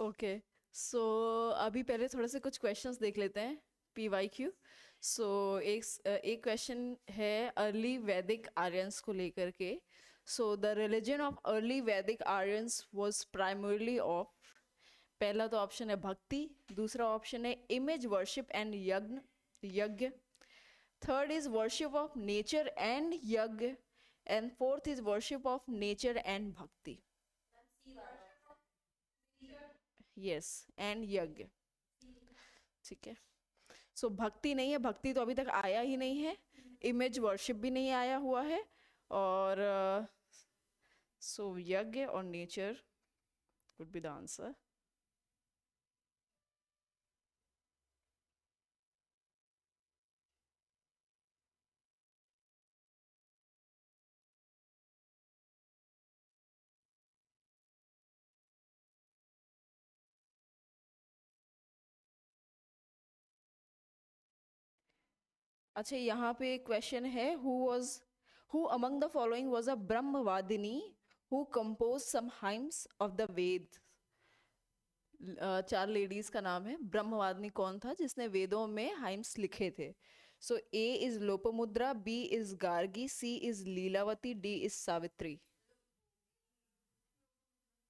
Okay, सो अभी पहले थोड़े से कुछ क्वेश्चंस देख लेते हैं, PYQ। सो एक क्वेश्चन है अर्ली वैदिक आर्यंस को लेकर के। So the religion of early Vedic Aryans was primarily of, पहला तो ऑप्शन है भक्ति, दूसरा ऑप्शन है image worship and yajna, third is worship of nature and yajna, and fourth is worship of nature and bhakti. Yes, and yajna. ठीक है, सो भक्ति नहीं है, भक्ति तो अभी तक आया ही नहीं है, इमेज वर्शिप भी नहीं आया हुआ है, और सो यज्ञ और nature would be the answer. अच्छा, यहाँ पे क्वेश्चन है, who among the following was a brahmavadini who compose some hymns of the Veda. चार लेडीज का नाम है, ब्रह्मवादिनी कौन था जिसने वेदों में हाइम्स लिखे थे। So A is Lopamudra, B is Gargi, C is Lilavati, D is Savitri.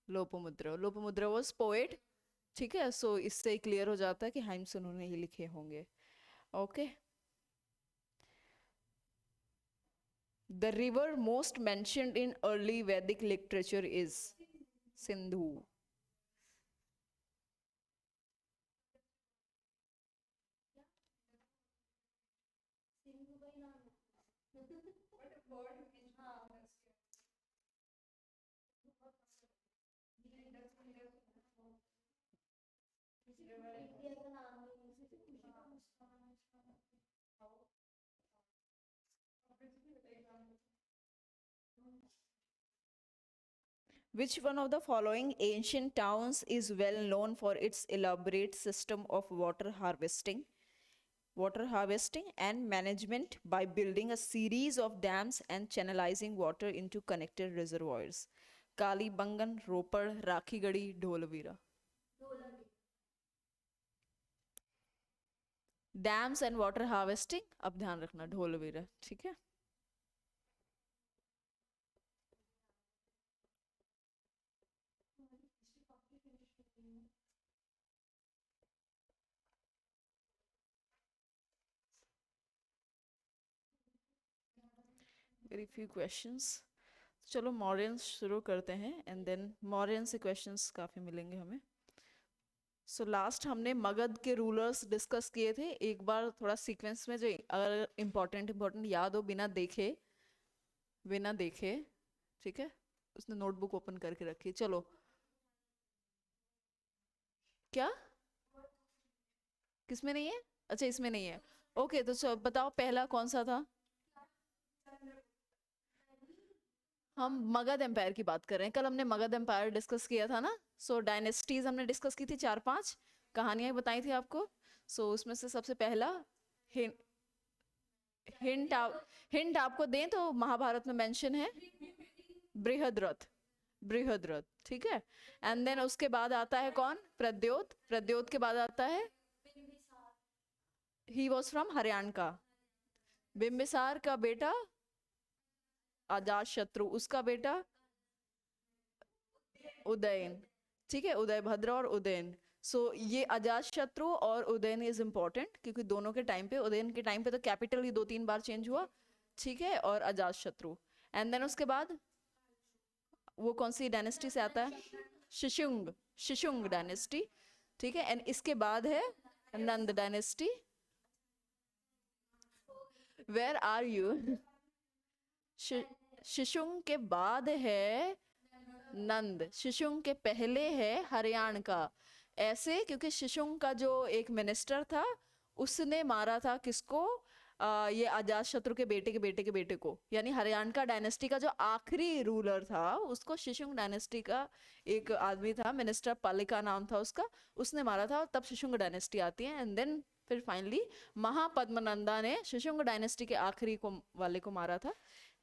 Lopamudra, Lopamudra was poet. ठीक है, सो इससे क्लियर हो जाता है कि हाइम्स उन्होंने ही लिखे होंगे। Okay, the river most mentioned in early Vedic literature is Sindhu. Which one of the following ancient towns is well known for its elaborate system of water harvesting and management by building a series of dams and channelizing water into connected reservoirs? Kalibangan, Ropar, Rakhigadi, Dholavira. Dams and water harvesting, अब ध्यान रखना ढोलवीरा। ठीक है, very few questions. चलो मौर्यंस शुरू करते हैं, and then Mauryan से क्वेश्चंस काफ़ी मिलेंगे हमें। सो लास्ट हमने मगध के रूलर्स डिस्कस किए थे, एक बार थोड़ा सीक्वेंस में, जो अगर इम्पोर्टेंट याद हो, बिना देखे। ठीक है, उसने नोटबुक ओपन करके रखी। चलो, क्या किसमें नहीं है? अच्छा, इसमें नहीं है। ओके, तो चलो बताओ पहला कौन सा था। हम मगध एम्पायर की बात कर रहे हैं, कल हमने मगध एम्पायर डिस्कस किया था ना। सो डायनेस्टीज हमने डिस्कस की थी, चार पांच कहानियां बताई थी आपको। सो उसमें से सबसे पहला हिंट हिंट आप हिंट आपको दें तो महाभारत में मेंशन है, बृहद्रथ। बृहद्रथ, ठीक है। एंड देन उसके बाद आता है कौन? प्रद्योत। प्रद्योत के बाद आता है, ही वॉज फ्रॉम हरियाणा का। बिम्बिसार का बेटा अजात शत्रु, उसका बेटा उदयन। ठीक है, उदय भद्र और उदयन। ये अजात शत्रु और उदयन इज इंपॉर्टेंट, क्योंकि दोनों के टाइम पे, उदयन के टाइम पे तो कैपिटल ही 2-3 बार चेंज हुआ। ठीक है, और अजात शत्रु। एंड देन उसके बाद वो कौन सी डायनेस्टी से आता है? शिशुंग। शिशुंग डायनेस्टी। ठीक है, एंड इसके बाद है Nanda dynasty. Where are you? Shishunga के बाद है नंद, शिशुंग के पहले है हरियाणा का। ऐसे क्योंकि शिशुंग का जो एक मिनिस्टर था, उसने मारा था किसको? ये अजात शत्रु के बेटे के बेटे के बेटे को, यानी हरियाणा का डायनेस्टी का जो आखिरी रूलर था, उसको शिशुंग डायनेस्टी का एक आदमी था, मिनिस्टर पालिका नाम था उसका, उसने मारा था। तब शिशुंग डायनेस्टी आती है, एंड देन फिर फाइनली महापद्मनंदा ने शिशुंग डायनेस्टी के आखिरी को वाले को मारा था,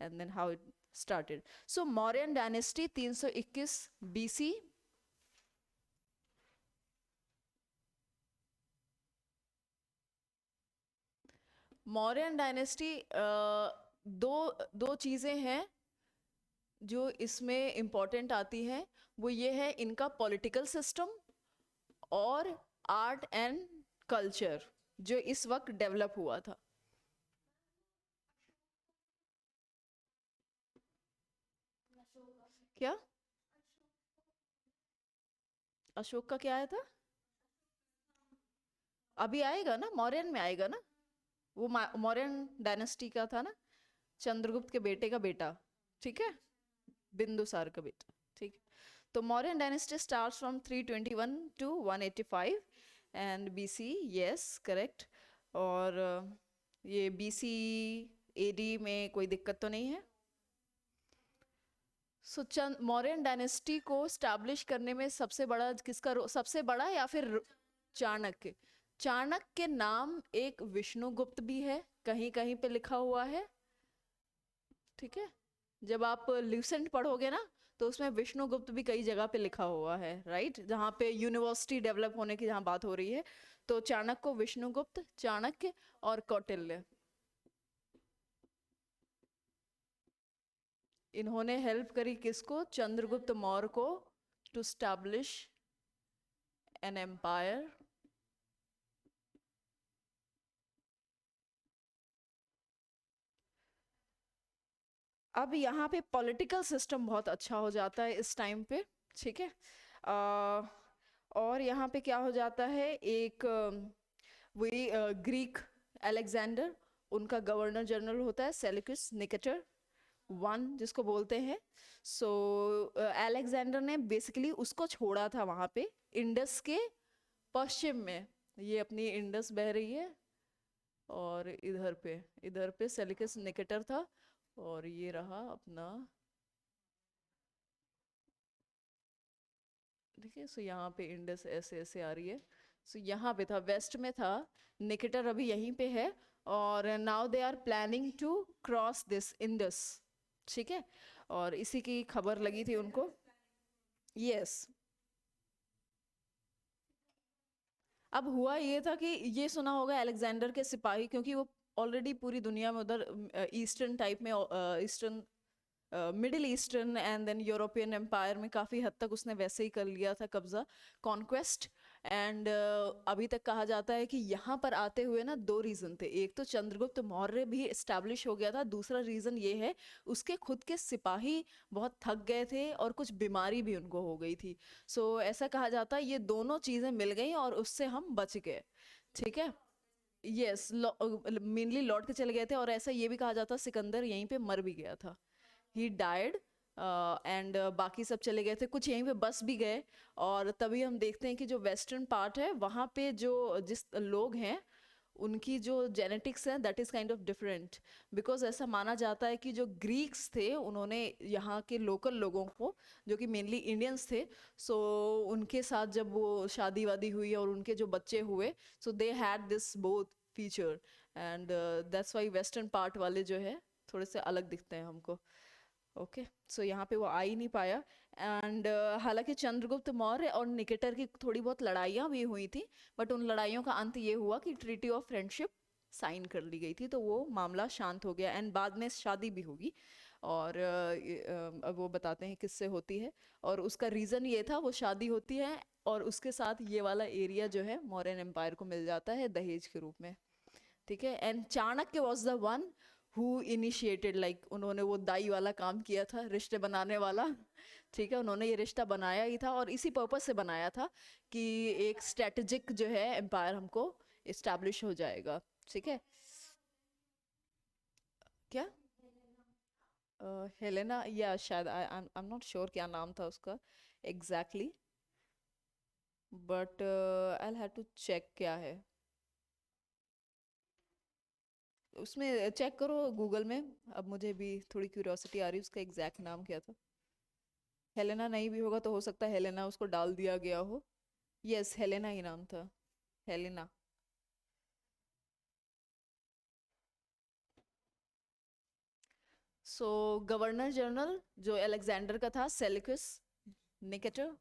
and then how it started. So Mauryan dynasty 321 BC, Mauryan dynasty दो दो चीज़ें हैं जो इसमें इम्पोर्टेंट आती हैं। वो ये है इनका पॉलिटिकल सिस्टम और आर्ट एंड कल्चर जो इस वक्त डेवलप हुआ था। क्या अशोक का क्या आया था? अभी आएगा ना, मौर्यन में आएगा ना। वो मौर्यन डायनेस्टी का था ना, चंद्रगुप्त के बेटे का बेटा। ठीक है, बिंदुसार का बेटा। ठीक है, तो Mauryan dynasty starts from 321 to 185 and BC, yes correct. और ये बीसी एडी में कोई दिक्कत तो नहीं है। सो मौर्यन डायनेस्टी को स्टैब्लिश करने में सबसे बड़ा किसका सबसे बड़ा या फिर चाणक्य। चाणक्य के नाम एक विष्णुगुप्त भी है, कहीं कहीं पे लिखा हुआ है। ठीक है, जब आप ल्यूसेंट पढ़ोगे ना तो उसमें विष्णुगुप्त भी कई जगह पे लिखा हुआ है, राइट, जहाँ पे यूनिवर्सिटी डेवलप होने की जहाँ बात हो रही है। तो चाणक्य को विष्णुगुप्त, चाणक्य और कौटिल्य, इन्होंने हेल्प करी किसको? चंद्रगुप्त मौर्य को टू स्टैब्लिश एन एम्पायर। अब यहाँ पे पॉलिटिकल सिस्टम बहुत अच्छा हो जाता है इस टाइम पे। ठीक है, और यहाँ पे क्या हो जाता है, एक वही ग्रीक अलेक्जेंडर, उनका गवर्नर जनरल होता है सेल्यूकस निकेटर वन जिसको बोलते हैं। सो अलेक्जेंडर ने बेसिकली उसको छोड़ा था वहाँ पे इंडस के पश्चिम में। ये अपनी इंडस बह रही है और इधर पे सेल्यूकस निकेटर था, और ये रहा अपना। देखिए, सो यहाँ पे इंडस ऐसे ऐसे आ रही है। सो यहाँ पे था, वेस्ट में था, निकेटर अभी यहीं पे है। और now they are planning to cross this Indus. ठीक है, और इसी की खबर लगी थी उनको। यस, अब हुआ ये था कि ये सुना होगा अलेक्जेंडर के सिपाही, क्योंकि वो ऑलरेडी पूरी दुनिया में उधर ईस्टर्न टाइप में, eastern middle eastern and then European empire में काफ़ी हद तक उसने वैसे ही कर लिया था कब्जा, कॉन्क्वेस्ट। एंड अभी तक कहा जाता है कि यहाँ पर आते हुए ना दो रीज़न थे। एक तो चंद्रगुप्त मौर्य भी इस्टेब्लिश हो गया था, दूसरा रीज़न ये है उसके खुद के सिपाही बहुत थक गए थे और कुछ बीमारी भी उनको हो गई थी। सो ऐसा कहा जाता है ये दोनों चीज़ें मिल गई और उससे हम बच गए। ठीक है, यस, मेनली लौट के चले गए थे, और ऐसा ये भी कहा जाता है सिकंदर यहीं पे मर भी गया था, ही डाइड। एंड बाकी सब चले गए थे, कुछ यहीं पे बस भी गए। और तभी हम देखते हैं कि जो वेस्टर्न पार्ट है वहाँ पे जो जिस लोग हैं उनकी जो जेनेटिक्स है that is kind of different. Because ऐसा माना जाता है कि जो ग्रीक्स थे उन्होंने यहाँ के लोकल लोगों को, जो कि मेनली इंडियंस थे, सो उनके साथ जब वो शादी वादी हुई और उनके जो बच्चे हुए, so they had this both feature. And that's why western part वाले जो है थोड़े से अलग दिखते हैं हमको। ओके, सो यहाँ पे वो आ ही नहीं पाया। एंड हालांकि चंद्रगुप्त मौर्य और निकेटर की थोड़ी बहुत लड़ाइयाँ भी हुई थी, बट उन लड़ाइयों का अंत ये हुआ कि ट्रीटी ऑफ फ्रेंडशिप साइन कर ली गई थी, तो वो मामला शांत हो गया। एंड बाद में शादी भी होगी, और अब वो बताते हैं किससे होती है। और उसका रीज़न ये था, वो शादी होती है और उसके साथ ये वाला एरिया जो है मौर्यन एम्पायर को मिल जाता है दहेज के रूप में। ठीक है, and Chanakya was the one who initiated, like उन्होंने वो दाई वाला काम किया था, रिश्ते बनाने वाला। ठीक है, उन्होंने ये रिश्ता बनाया ही था और इसी पर्पज से बनाया था कि एक स्ट्रेटेजिक जो है एम्पायर हमको इस्टेब्लिश हो जाएगा। ठीक है, क्या हेलेना, या शायद आई एम नॉट श्योर क्या नाम था उसका exactly, but I have to check क्या है उसमें। चेक करो गूगल में, अब मुझे भी थोड़ी क्यूरियोसिटी आ रही है उसका एग्जैक्ट नाम क्या था। हेलेना नहीं भी होगा तो हो सकता है हेलेना उसको डाल दिया गया हो। यस, हेलेना ही नाम था, हेलेना। सो गवर्नर जनरल जो अलेक्जेंडर का था Seleucus Nicator,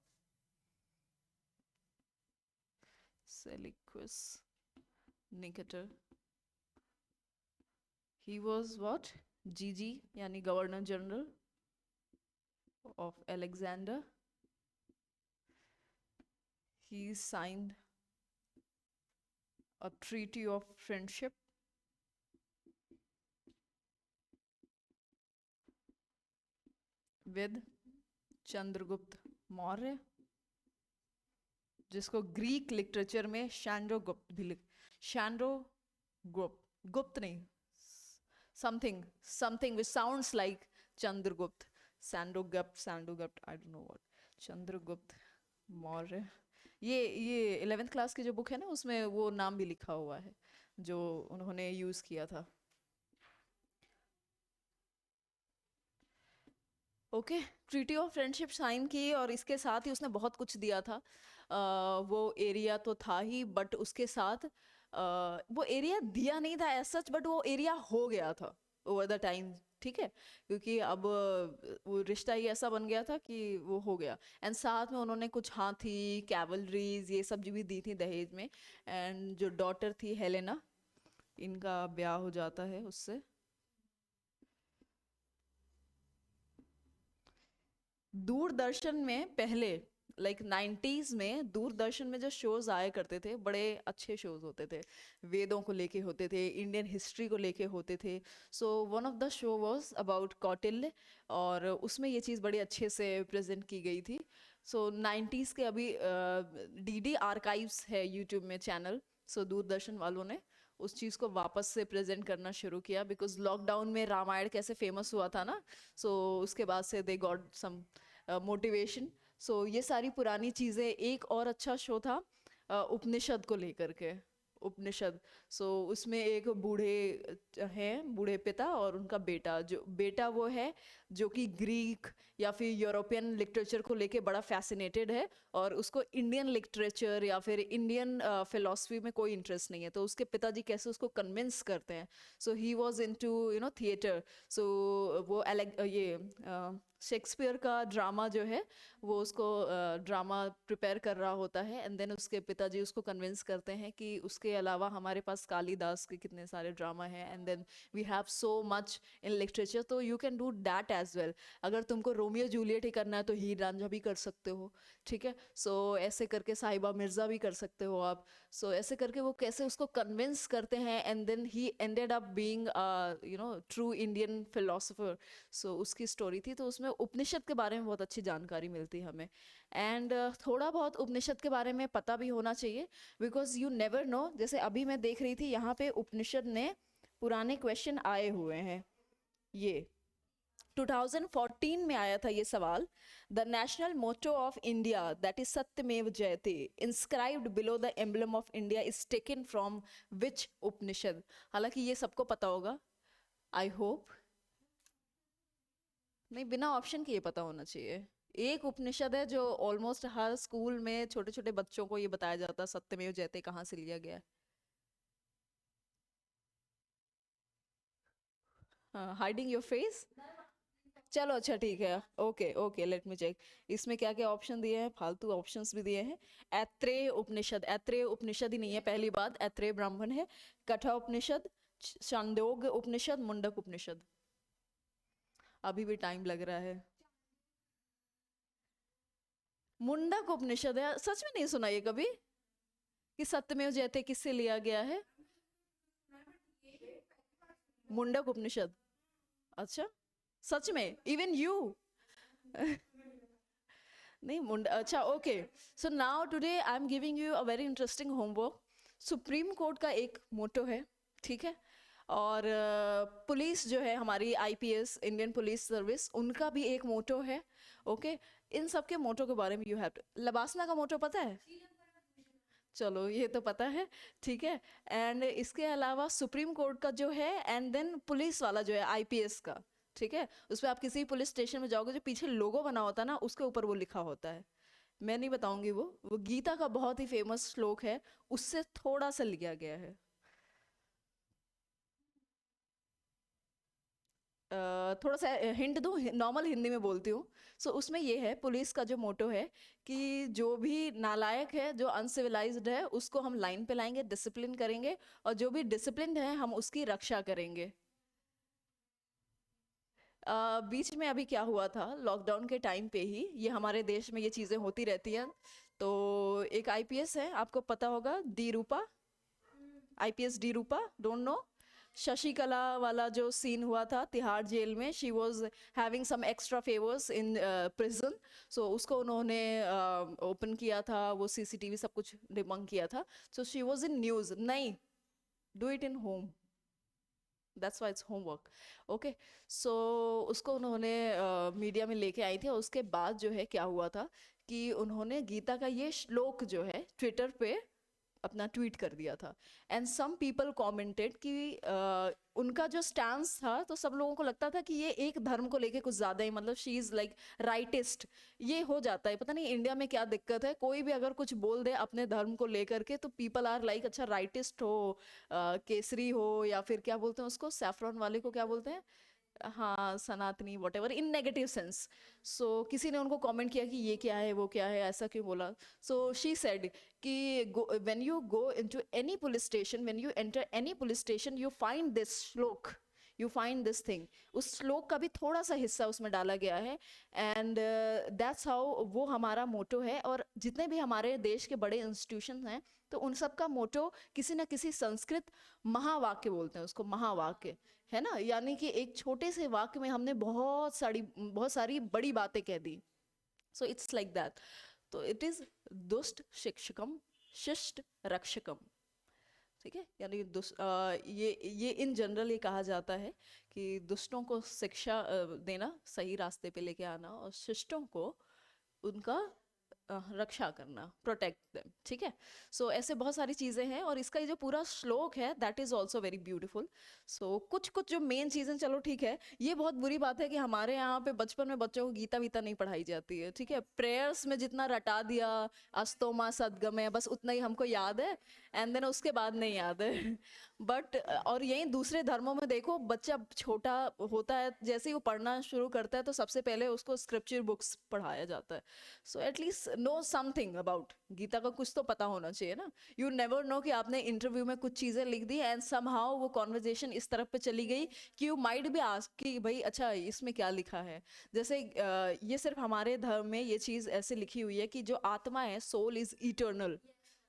Seleucus Nicator. He was what, जीजी यानी governor general of Alexander. He signed a treaty of friendship with Chandragupta Maurya, जिसको ग्रीक लिटरेचर में शैंड्रोगुप्त भी लिख, शैंड्रो गुप्त, गुप्त नहीं, something something which sounds like Chandragupta, Sandogupta I don't know what, Chandragupta Maurya. ये 11th क्लास की जो बुक है ना उसमें वो नाम भी लिखा हुआ है जो उन्होंने यूज किया था. Okay, treaty of friendship sign की और इसके साथ ही उसने बहुत कुछ दिया था. वो एरिया तो था ही बट उसके साथ वो एरिया दिया नहीं था एज सच, बट वो एरिया हो गया था ओवर द टाइम. ठीक है, क्योंकि अब वो रिश्ता ही ऐसा बन गया था कि वो हो गया. एंड साथ में उन्होंने कुछ हाथी, कैवलरीज ये सब भी दी थी दहेज में. एंड जो डॉटर थी हेलेना, इनका ब्याह हो जाता है उससे. दूरदर्शन में पहले लाइक 90s में दूरदर्शन में जो शोज आया करते थे बड़े अच्छे शोज होते थे. वेदों को लेके होते थे, इंडियन हिस्ट्री को लेके होते थे. So one of the show was about Kautilya और उसमें ये चीज़ बड़ी अच्छे से प्रेजेंट की गई थी. सो 90s के अभी डीडी आर्काइव्स है यूट्यूब में चैनल. सो दूरदर्शन वालों ने उस चीज़ को वापस से प्रेजेंट करना शुरू किया बिकॉज लॉकडाउन में रामायण कैसे फेमस हुआ था ना. सो उसके बाद से दे गॉट सम मोटिवेशन. सो ये सारी पुरानी चीज़ें. एक और अच्छा शो था उपनिषद को लेकर के, उपनिषद. सो उसमें एक बूढ़े हैं, बूढ़े पिता और उनका बेटा. जो बेटा वो है जो कि ग्रीक या फिर यूरोपियन लिटरेचर को लेके बड़ा फैसिनेटेड है और उसको इंडियन लिटरेचर या फिर इंडियन फिलॉसफी में कोई इंटरेस्ट नहीं है. तो उसके पिताजी कैसे उसको कन्विंस करते हैं. सो ही वॉज इनटू थिएटर. सो वो ये शेक्सपियर का ड्रामा जो है वो उसको ड्रामा प्रिपेयर कर रहा होता है. एंड देन उसके पिताजी उसको कन्विंस करते हैं कि उसके अलावा हमारे पास कालिदास के कितने सारे ड्रामा हैं and then we have so much in literature, तो you can do that as well. अगर तुमको रोमियो जूलियट ही करना है तो हीर रांझा भी कर सकते हो. ठीक है, सो ऐसे करके साहिबा मिर्ज़ा भी कर सकते हो आप. सो ऐसे करके वो कैसे उसको कन्विंस करते हैं and then he ended up being true Indian philosopher. So उसकी स्टोरी थी. तो उसमें उपनिषद के बारे में बहुत अच्छी जानकारी मिलती है हमें. एंड थोड़ा बहुत उपनिषद के बारे में पता भी होना चाहिए बिकॉज यू नेवर नो. जैसे अभी मैं देख रही थी यहाँ पे उपनिषद ने पुराने क्वेश्चन आए हुए हैं. ये 2014 में आया था ये सवाल. The national motto of India that is Satyamev Jayate inscribed below the emblem of India is taken from which Upanishad. हालांकि ये सबको पता होगा, आई होप. नहीं, बिना ऑप्शन के ये पता होना चाहिए. एक उपनिषद है जो ऑलमोस्ट हर स्कूल में छोटे छोटे बच्चों को ये बताया जाता है, सत्यमेव जयते कहाँ से लिया गया है. Hiding your face. चलो अच्छा ठीक है. Okay okay, let me check. इसमें क्या क्या ऑप्शन दिए हैं, फालतू ऑप्शंस भी दिए हैं. ऐत्रेय उपनिषद, ऐत्रेय उपनिषद ही नहीं है पहली बात, ऐत्रेय ब्राह्मण है. कठा उपनिषद, छांदोग्य उपनिषद, मुंडक उपनिषद. अभी भी टाइम लग रहा है. मुंडक उपनिषद है, सच में नहीं सुना ये कभी कि सत्यमेव जयते किससे लिया गया है. मुंडक उपनिषद. अच्छा, सच में, इवन यू. नहीं मुंड अच्छा okay. So now today I am giving you a very interesting homework. Supreme court का एक मोटो है, ठीक है, और पुलिस जो है हमारी आईपीएस इंडियन पुलिस सर्विस, उनका भी एक मोटो है. ओके, इन सब के मोटो के बारे में यू हैव टू. लबासना का मोटो पता है? चलो ये तो पता है, ठीक है. एंड इसके अलावा सुप्रीम कोर्ट का जो है एंड देन पुलिस वाला जो है आईपीएस का, ठीक है, उस पर आप किसी पुलिस स्टेशन में जाओगे जो पीछे लोगो बना होता है ना उसके ऊपर वो लिखा होता है. मैं नहीं बताऊंगी, वो गीता का बहुत ही फेमस श्लोक है, उससे थोड़ा सा लिया गया है. थोड़ा सा हिंट दूं, नॉर्मल हिंदी में बोलती हूँ. सो उसमें ये है, पुलिस का जो मोटो है कि जो भी नालायक है, जो अनसिविलाइज्ड है, उसको हम लाइन पे लाएंगे, डिसिप्लिन करेंगे, और जो भी डिसिप्लिन है हम उसकी रक्षा करेंगे. बीच में अभी क्या हुआ था, लॉकडाउन के टाइम पे ही, ये हमारे देश में ये चीज़ें होती रहती हैं। तो एक आईपीएस है, आपको पता होगा, D Rupa, IPS D Rupa, don't know? Sasikala वाला जो सीन हुआ था तिहाड़ जेल में, she was having some extra favours in prison, so उसको उन्होंने ओपन किया था, वो सीसीटीवी सब कुछ डिबंक किया था, so she was in news. नहीं, do it in home, that's why it's homework. Okay, so उसको उन्होंने मीडिया में लेके आई थी, और उसके बाद जो है क्या हुआ था कि उन्होंने गीता का ये श्लोक जो है ट्विटर पे अपना ट्वीट कर दिया था। एंड सम पीपल कमेंटेड कि उनका जो स्टैंस था, तो सब लोगों को लगता था कि ये एक धर्म को लेके कुछ ज़्यादा ही, मतलब शी इज़ लाइक राइटिस्ट। ये हो जाता है, पता नहीं इंडिया में क्या दिक्कत है, कोई भी अगर कुछ बोल दे अपने धर्म को लेकर के तो पीपल आर लाइक अच्छा राइटिस्ट हो, केसरी हो, या फिर क्या बोलते हैं उसको, सैफरन वाले को क्या बोलते हैं, हाँ Sanatani, whatever, in negative sense. So किसी ने उनको कमेंट किया कि ये क्या है, वो क्या है, ऐसा क्यों बोला। सो शी सेड कि when you go into any police station, when you enter any police station, you find this श्लोक, यू फाइंड दिस थिंग। उस श्लोक का भी थोड़ा सा हिस्सा उसमें डाला गया है, एंड दैट्स हाउ, वो हमारा मोटो है। और जितने भी हमारे देश के बड़े इंस्टीट्यूशन हैं, तो उन सब का मोटो किसी न किसी संस्कृत महावाक्य बोलते हैं उसको, महावाक्य, है ना, यानी कि एक छोटे से वाक्य में हमने बहुत सारी बड़ी बातें कह दी। So it's like that. तो इट इज दुष्ट शिक्षकम शिष्ट रक्षकम, ठीक है, यानी ये इन जनरल ये कहा जाता है कि दुष्टों को शिक्षा देना, सही रास्ते पे लेके आना, और शिष्टों को उनका रक्षा करना, प्रोटेक्ट देम, ठीक है। सो ऐसे बहुत सारी चीज़ें हैं, और इसका ये जो पूरा श्लोक है that is also very beautiful. So कुछ कुछ जो मेन चीज़ें, चलो ठीक है, ये बहुत बुरी बात है कि हमारे यहाँ पे बचपन में बच्चों को गीता वीता नहीं पढ़ाई जाती है, ठीक है। प्रेयर्स में जितना रटा दिया, अस्तोमा सदगमय, बस उतना ही हमको याद है, एंड देन उसके बाद नहीं याद है। बट और यही दूसरे धर्मों में देखो, बच्चा छोटा होता है, जैसे ही वो पढ़ना शुरू करता है तो सबसे पहले उसको स्क्रिप्चर बुक्स पढ़ाया जाता है। So at least know something about Gita का, कुछ तो पता होना चाहिए ना। यू नेवर नो कि आपने इंटरव्यू में कुछ चीज़ें लिख दी एंड समहाउ वो कॉन्वर्जेशन इस तरफ पे चली गई कि यू माइट भी आस्क कि भाई अच्छा इसमें क्या लिखा है। जैसे ये सिर्फ हमारे धर्म में ये चीज़ ऐसे लिखी हुई है कि जो आत्मा है, सोल इज इटर्नल,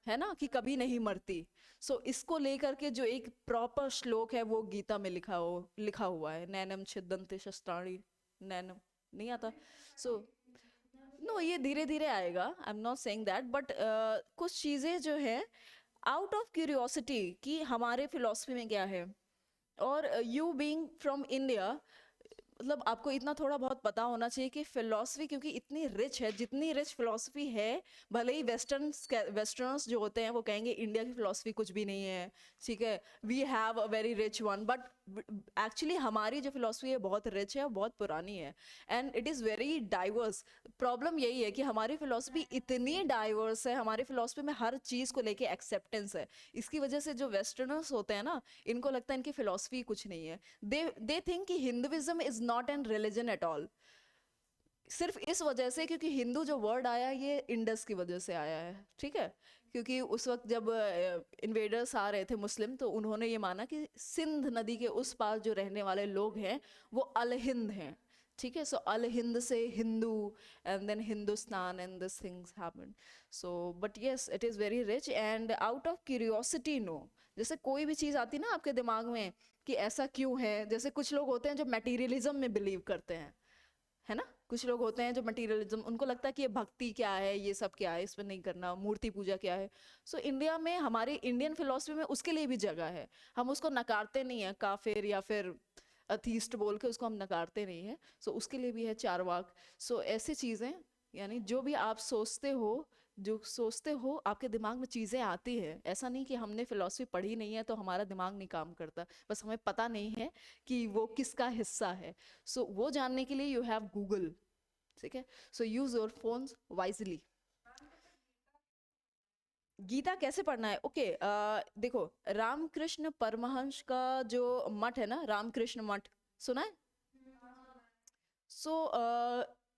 है ना, कि कभी नहीं मरती। सो इसको लेकर के जो एक प्रॉपर श्लोक है वो गीता में लिखा हुआ है, नैनम छिदन्ते शस्त्राणि, नैनम, नहीं आता। सो नो, ये धीरे धीरे आएगा, आई am not saying that, but कुछ चीज़ें जो है आउट ऑफ क्यूरियोसिटी कि हमारे फिलोसफी में क्या है, और यू बीइंग फ्रॉम इंडिया, मतलब आपको इतना थोड़ा बहुत पता होना चाहिए कि फिलॉसफी क्योंकि इतनी रिच है, जितनी रिच फिलॉसफी है, भले ही वेस्टर्नर्स जो होते हैं वो कहेंगे इंडिया की फिलॉसफी कुछ भी नहीं है, ठीक है, we have a very rich one, but actually हमारी जो फिलॉसफी है बहुत रिच है, बहुत पुरानी है, and it is very diverse. Problem यही है कि हमारी फिलॉसफी इतनी डाइवर्स है, हमारी फिलॉसफी में हर चीज़ को लेके एक्सेप्टेंस है। इसकी वजह से जो वेस्टर्नर्स होते हैं ना, इनको लगता है इनकी फिलॉसफी कुछ नहीं है। दे थिंक कि Hinduism is not an religion at all, सिर्फ इस वजह से क्योंकि हिंदू जो वर्ड आया ये इंडस की वजह से आया है, ठीक है। क्योंकि उस वक्त जब इन्वेडर्स आ रहे थे मुस्लिम, तो उन्होंने ये माना कि सिंध नदी के उस पार जो रहने वाले लोग हैं वो अल हिंद हैं, ठीक है। सो अल हिंद से Hindu, and then Hindustan, and this things happened. So but yes, it is very rich, and out of curiosity, no, जैसे कोई भी चीज़ आती ना आपके दिमाग में कि ऐसा क्यों है, जैसे कुछ लोग होते हैं जो मटेरियलिज्म में बिलीव करते हैं, है ना, कुछ लोग होते हैं जो मटेरियलिज्म, उनको लगता है कि ये भक्ति क्या है, ये सब क्या है, इसमें नहीं करना, मूर्ति पूजा क्या है। सो इंडिया में, हमारे इंडियन फिलोसफी में उसके लिए भी जगह है, हम उसको नकारते नहीं है, काफिर या फिर अथीस्ट बोल के उसको हम नकारते नहीं है। सो उसके लिए भी है चारवाक। सो ऐसी चीज़ें, यानी जो सोचते हो आपके दिमाग में चीज़ें आती हैं, ऐसा नहीं कि हमने फिलॉसफी पढ़ी नहीं है तो हमारा दिमाग नहीं काम करता, बस हमें पता नहीं है कि वो किसका हिस्सा है। सो वो जानने के लिए यू हैव गूगल, ठीक है। So use your phones wisely. Gita कैसे पढ़ना है, ओके, देखो, रामकृष्ण परमहंस का जो मठ है ना, रामकृष्ण मठ, सुना है? सो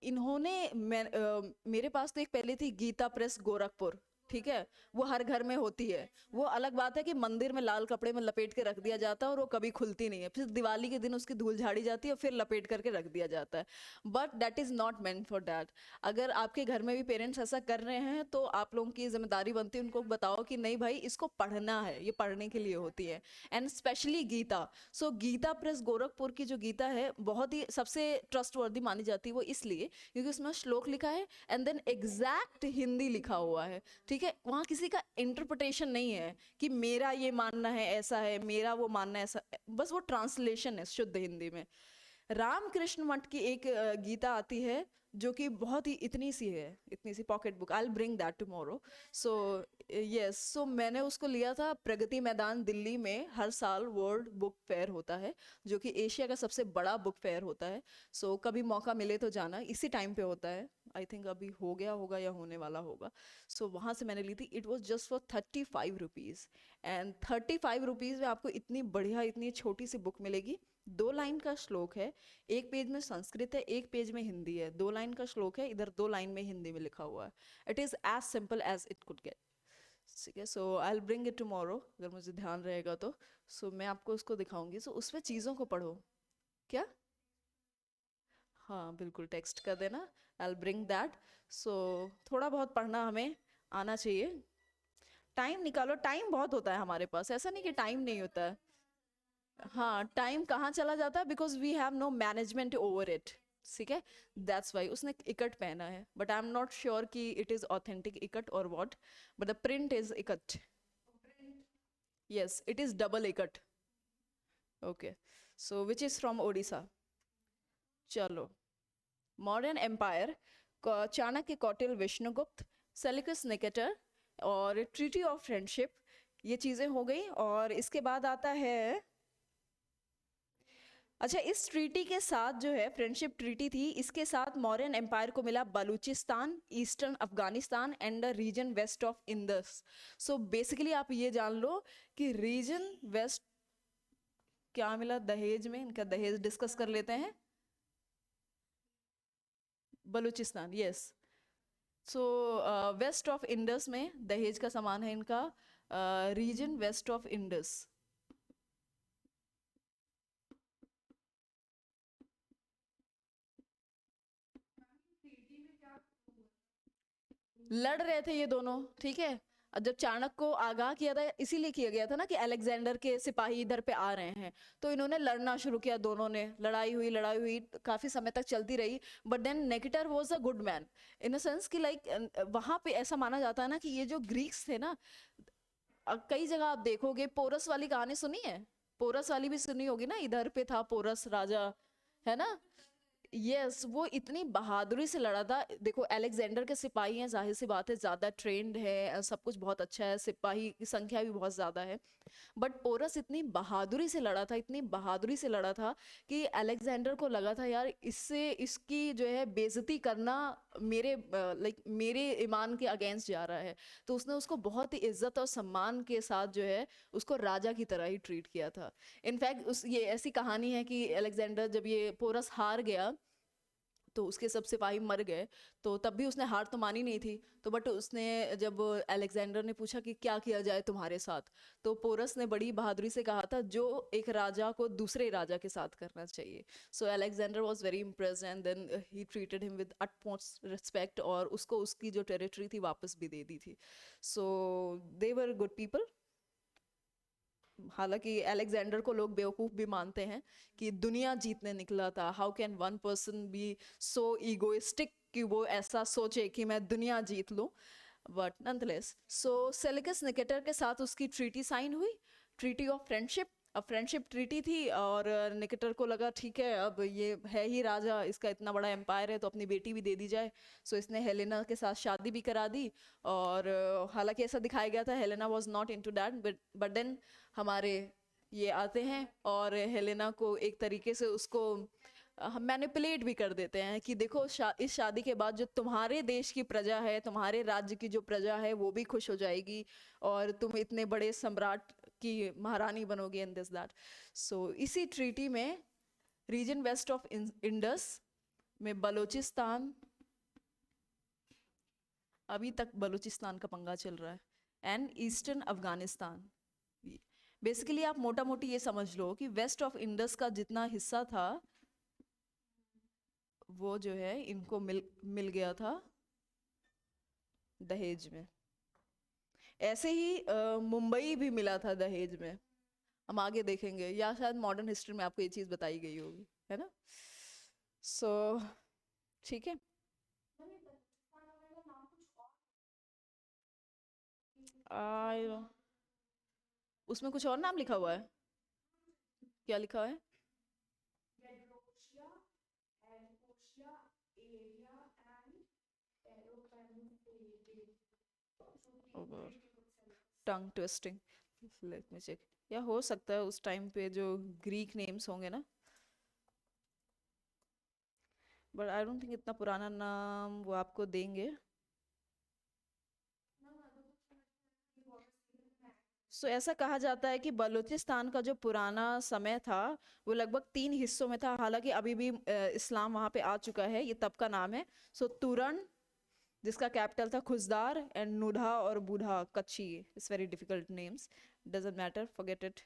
इन्होंने मेरे पास तो एक पहले थी गीता प्रेस गोरखपुर, ठीक है, वो हर घर में होती है। वो अलग बात है कि मंदिर में लाल कपड़े में लपेट के रख दिया जाता है और वो कभी खुलती नहीं है, फिर दिवाली के दिन उसकी धूल झाड़ी जाती है और फिर लपेट करके रख दिया जाता है। But that is not meant for that. अगर आपके घर में भी पेरेंट्स ऐसा कर रहे हैं तो आप लोगों की जिम्मेदारी बनती है उनको बताओ कि नहीं भाई, इसको पढ़ना है, ये पढ़ने के लिए होती है। And specially Gita. So Gita Press Gorakhpur की जो गीता है बहुत ही सबसे ट्रस्टवर्दी मानी जाती है, वो इसलिए क्योंकि उसमें श्लोक लिखा है एंड देन एग्जैक्ट हिंदी लिखा हुआ है। ठीक है, वहाँ किसी का इंटरप्रिटेशन नहीं है कि मेरा ये मानना है ऐसा है, मेरा वो मानना है ऐसा, बस वो ट्रांसलेशन है शुद्ध हिंदी में। रामकृष्ण मठ की एक गीता आती है जो कि बहुत ही इतनी सी है, इतनी सी pocket book. I will bring that tomorrow. So yes, so मैंने उसको लिया था प्रगति मैदान दिल्ली में। हर साल वर्ल्ड बुक फेयर होता है जो कि एशिया का सबसे बड़ा बुक फेयर होता है। सो कभी मौका मिले तो जाना, इसी टाइम पे होता है। आई थिंक अभी हो गया होगा या होने वाला होगा। सो वहाँ से मैंने ली थी। It was just for 35 rupees. And 35 rupees में आपको इतनी बढ़िया, इतनी छोटी सी बुक मिलेगी। 2 लाइन का श्लोक है, एक पेज में संस्कृत है, एक पेज में हिंदी है। 2 लाइन का श्लोक है, इधर 2 लाइन में हिंदी में लिखा हुआ है। It is as simple as it could get. ठीक है, so I will bring it tomorrow, अगर मुझे ध्यान रहेगा तो। सो मैं आपको उसको दिखाऊंगी। सो उसमें चीज़ों को पढ़ो। क्या? हाँ बिल्कुल, टेक्स्ट कर देना। I will bring that. So थोड़ा बहुत पढ़ना हमें आना चाहिए। टाइम निकालो, टाइम बहुत होता है हमारे पास, ऐसा नहीं कि टाइम नहीं होता है। हाँ, टाइम कहाँ चला जाता है, because we have no management over it. ठीक है, दैट्स वाई। उसने इकट पहना है but I am not sure कि इट इज ऑथेंटिक इकट और what, but the print is ikat. Yes, it is double ikat. Okay, so which is from Odisha. चलो, modern empire, Chanakya, Kautilya, Vishnugupta, Seleucus Nicator और treaty of friendship, ये चीज़ें हो गई। और इसके बाद आता है, अच्छा, इस ट्रीटी के साथ जो है फ्रेंडशिप ट्रीटी थी, इसके साथ मौर्यन एम्पायर को मिला Balochistan, eastern Afghanistan and the region west of Indus. So basically आप ये जान लो कि रीजन वेस्ट क्या मिला दहेज में, इनका दहेज डिस्कस कर लेते हैं। Balochistan, yes. So west of Indus में दहेज का सामान है इनका, रीजन वेस्ट ऑफ इंडस। लड़ रहे थे ये दोनों, ठीक है। और जब चाणक्य को आगाह किया था, इसीलिए किया गया था ना कि अलेक्जेंडर के सिपाही इधर पे आ रहे हैं, तो इन्होंने लड़ना शुरू किया। दोनों ने लड़ाई हुई काफी समय तक चलती रही। But then Nicator was a good man, in a sense कि लाइक वहां पे ऐसा माना जाता है ना कि ये जो ग्रीक्स थे ना, कई जगह आप देखोगे, पोरस वाली कहानी सुनी है? पोरस वाली भी सुनी होगी ना, इधर पे था पोरस राजा, है ना। यस, वो इतनी बहादुरी से लड़ा था। देखो, अलेक्जेंडर के सिपाही हैं, जाहिर सी बात है ज्यादा ट्रेंड है, सब कुछ बहुत अच्छा है, सिपाही की संख्या भी बहुत ज्यादा है। बट पोरस इतनी बहादुरी से लड़ा था, इतनी बहादुरी से लड़ा था कि अलेक्जेंडर को लगा था यार, इससे इसकी जो है बेइज्जती करना मेरे लाइक मेरे ईमान के अगेंस्ट जा रहा है। तो उसने उसको बहुत ही इज्जत और सम्मान के साथ जो है उसको राजा की तरह ही ट्रीट किया था। इनफैक्ट उस ये ऐसी कहानी है कि अलेक्जेंडर जब ये पोरस हार गया तो उसके सब सिपाही मर गए, तो तब भी उसने हार तो मानी नहीं थी। तो बट उसने जब अलेक्जेंडर ने पूछा कि क्या किया जाए तुम्हारे साथ, तो पोरस ने बड़ी बहादुरी से कहा था जो एक राजा को दूसरे राजा के साथ करना चाहिए। So Alexander was very impressed and then he treated him with utmost respect, और उसको उसकी जो टेरिटरी थी वापस भी दे दी थी। सो दे वर गुड पीपल। हालांकि अलेक्जेंडर को लोग बेवकूफ भी मानते हैं कि दुनिया जीतने निकला था। How can one person be so egoistic कि वो ऐसा सोचे कि मैं दुनिया जीत लूं। But nonetheless, so Seleucus Nicator के साथ उसकी ट्रीटी साइन हुई, ट्रीटी ऑफ फ्रेंडशिप। अब फ्रेंडशिप ट्रीटी थी और निकेटर को लगा ठीक है, अब ये है ही राजा, इसका इतना बड़ा एम्पायर है तो अपनी बेटी भी दे दी जाए। सो इसने हेलेना के साथ शादी भी करा दी। और हालांकि ऐसा दिखाया गया था Helena was not into that, but then हमारे ये आते हैं और हेलेना को एक तरीके से उसको हम मैनिपुलेट भी कर देते हैं कि देखो इस शादी के बाद जो तुम्हारे देश की प्रजा है, तुम्हारे राज्य की जो प्रजा है, वो भी खुश हो जाएगी और तुम इतने बड़े सम्राट की महारानी बनोगी एंड दिस दैट। सो इसी ट्रीटी में रीजन वेस्ट ऑफ इंडस में बलोचिस्तान, अभी तक बलूचिस्तान का पंगा चल रहा है, एंड ईस्टर्न अफगानिस्तान। बेसिकली आप मोटा मोटी ये समझ लो कि वेस्ट ऑफ इंडस का जितना हिस्सा था वो जो है इनको मिल गया था दहेज में। ऐसे ही मुंबई भी मिला था दहेज में, हम आगे देखेंगे, या शायद मॉडर्न हिस्ट्री में आपको ये चीज़ बताई गई होगी, है ना। सो ठीक है। आ, उसमें कुछ और नाम लिखा हुआ है, क्या लिखा है? टंग ट्विस्टिंग, लेट मी चेक। या हो सकता है उस टाइम पे जो ग्रीक नेम्स होंगे ना, बट आई डोंट थिंक इतना पुराना नाम वो आपको देंगे। सो ऐसा कहा जाता है कि बलूचिस्तान का जो पुराना समय था वो लगभग 3 हिस्सों में था, हालांकि अभी भी इस्लाम वहाँ पे आ चुका है, ये तब का नाम है। सो तुरन, जिसका कैपिटल था खुजदार, एंड नुढ़ा और बूढ़ा कच्ची, it's very difficult names, doesn't matter, forget it.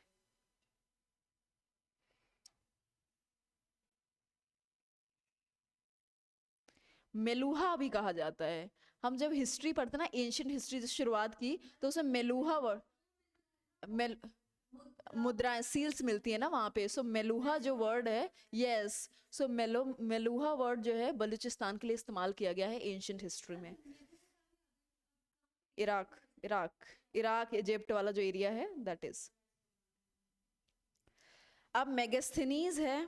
Meluhha भी कहा जाता है। हम जब हिस्ट्री पढ़ते ना, एंशियंट हिस्ट्री से शुरुआत की, तो उसमें मेलुहा वर्ड, मेल मुद्राएं, सील्स मिलती है ना वहां पे। सो मेलुहा जो वर्ड है, यस, सो मेलुहा वर्ड जो है बलूचिस्तान के लिए इस्तेमाल किया गया है एंशियंट हिस्ट्री में। इराक, इराक, इराक इजिप्ट वाला जो एरिया है, दैट इज। अब मेगास्थनीज है।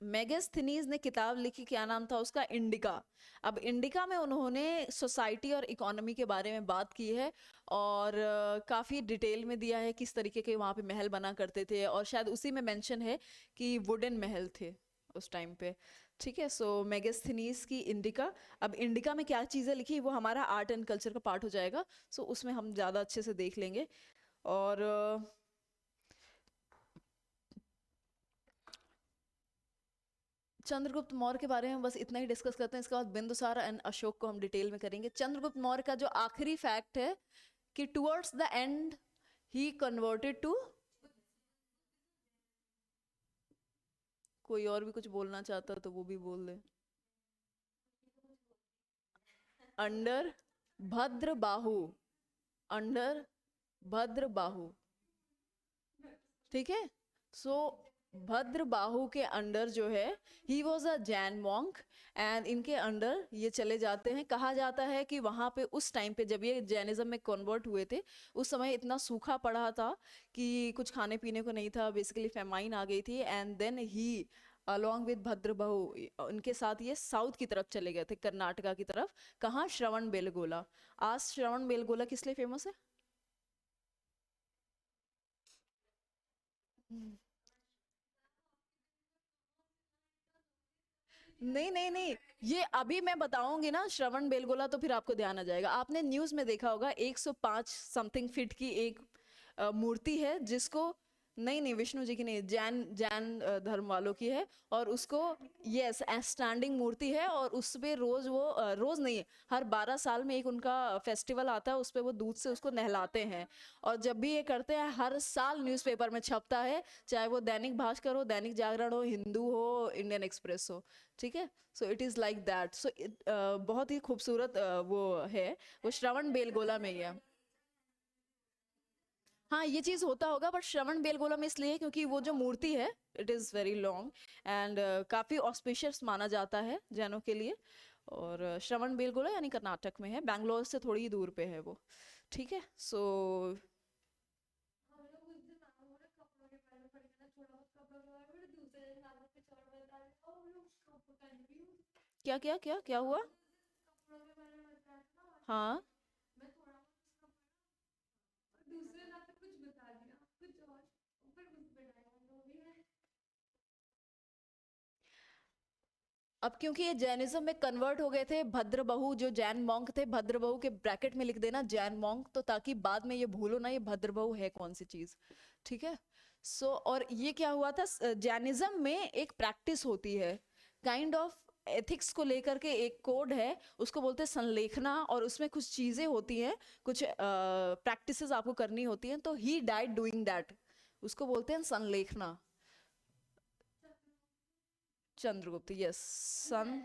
मेगास्थनीज ने किताब लिखी, क्या नाम था उसका? इंडिका। अब इंडिका में उन्होंने सोसाइटी और इकोनॉमी के बारे में बात की है, और काफ़ी डिटेल में दिया है किस तरीके के वहाँ पे महल बना करते थे, और शायद उसी में मेंशन है कि वुडन महल थे उस टाइम पे। ठीक है, सो मेगास्थनीज की इंडिका। अब इंडिका में क्या चीज़ें लिखी वो हमारा आर्ट एंड कल्चर का पार्ट हो जाएगा, सो उसमें हम ज़्यादा अच्छे से देख लेंगे। और चंद्रगुप्त मौर्य के बारे में बस इतना ही डिस्कस करते हैं, इसके बाद बिंदुसार एंड अशोक को हम डिटेल में करेंगे। चंद्रगुप्त मौर्य का जो आखिरी फैक्ट है कि towards the end he converted to, कोई और भी कुछ बोलना चाहता तो वो भी बोल दे। अंडर भद्र बाहु, अंडर भद्र बाहु, ठीक है। सो भद्र बाहु के अंडर जो है, he was a Jain monk, and इनके अंडर ये चले जाते हैं। कहा जाता है कि वहाँ पे उस टाइम पे जब ये जैनिज्म में कन्वर्ट हुए थे, उस समय इतना सूखा पड़ा था कि कुछ खाने पीने को नहीं था, बेसिकली फेमाइन आ गई थी, and then he along with Bhadrabahu, उनके साथ ये साउथ की तरफ चले गए थे, कर्नाटका की तरफ। कहाँ? श्रवण बेलगोला। आज श्रवण बेलगोला किस लिए फेमस है? नहीं नहीं नहीं, ये अभी मैं बताऊंगी ना श्रवण बेलगोला, तो फिर आपको ध्यान आ जाएगा। आपने न्यूज में देखा होगा 105 समथिंग फीट की एक मूर्ति है, जिसको, नहीं नहीं विष्णु जी की नहीं, जैन जैन धर्म वालों की है, और उसको, यस, स्टैंडिंग मूर्ति है, और उस पे रोज वो रोज नहीं, हर 12 साल में एक उनका फेस्टिवल आता है, उस पे वो दूध से उसको नहलाते हैं। और जब भी ये करते हैं, हर साल न्यूज़पेपर में छपता है, चाहे वो दैनिक भास्कर हो, दैनिक जागरण हो, हिंदू हो, इंडियन एक्सप्रेस हो, ठीक है। So it is like that. So बहुत ही खूबसूरत वो है, वो श्रवण बेलगोला में ही है। हाँ, ये चीज होता होगा, बट श्रवण बेलगोला में इसलिए क्योंकि वो जो मूर्ति है, it is very long, and काफी ऑस्पिशियस माना जाता है जैनों के लिए। और श्रवण बेलगोला यानी कर्नाटक में है, बैंगलोर से थोड़ी ही दूर पे है वो, ठीक है। सो क्या क्या क्या क्या हुआ? हाँ, अब क्योंकि ये जैनिज्म में कन्वर्ट हो गए थे, भद्रबहु जो जैन मॉन्क थे, भद्रबहु के ब्रैकेट में लिख देना जैन मॉन्क, तो ताकि बाद में ये भूलो ना ये भद्रबहु है कौन सी चीज, ठीक है। सो और ये क्या हुआ था, जैनिज्म में एक प्रैक्टिस होती है, काइंड ऑफ एथिक्स को लेकर के एक कोड है, उसको बोलते हैं संलेखना, और उसमें कुछ चीज़ें होती हैं, कुछ प्रैक्टिसेस आपको करनी होती हैं, तो ही डाइड डूइंग दैट, उसको बोलते हैं संलेखना। चंद्रगुप्त, यस। सन,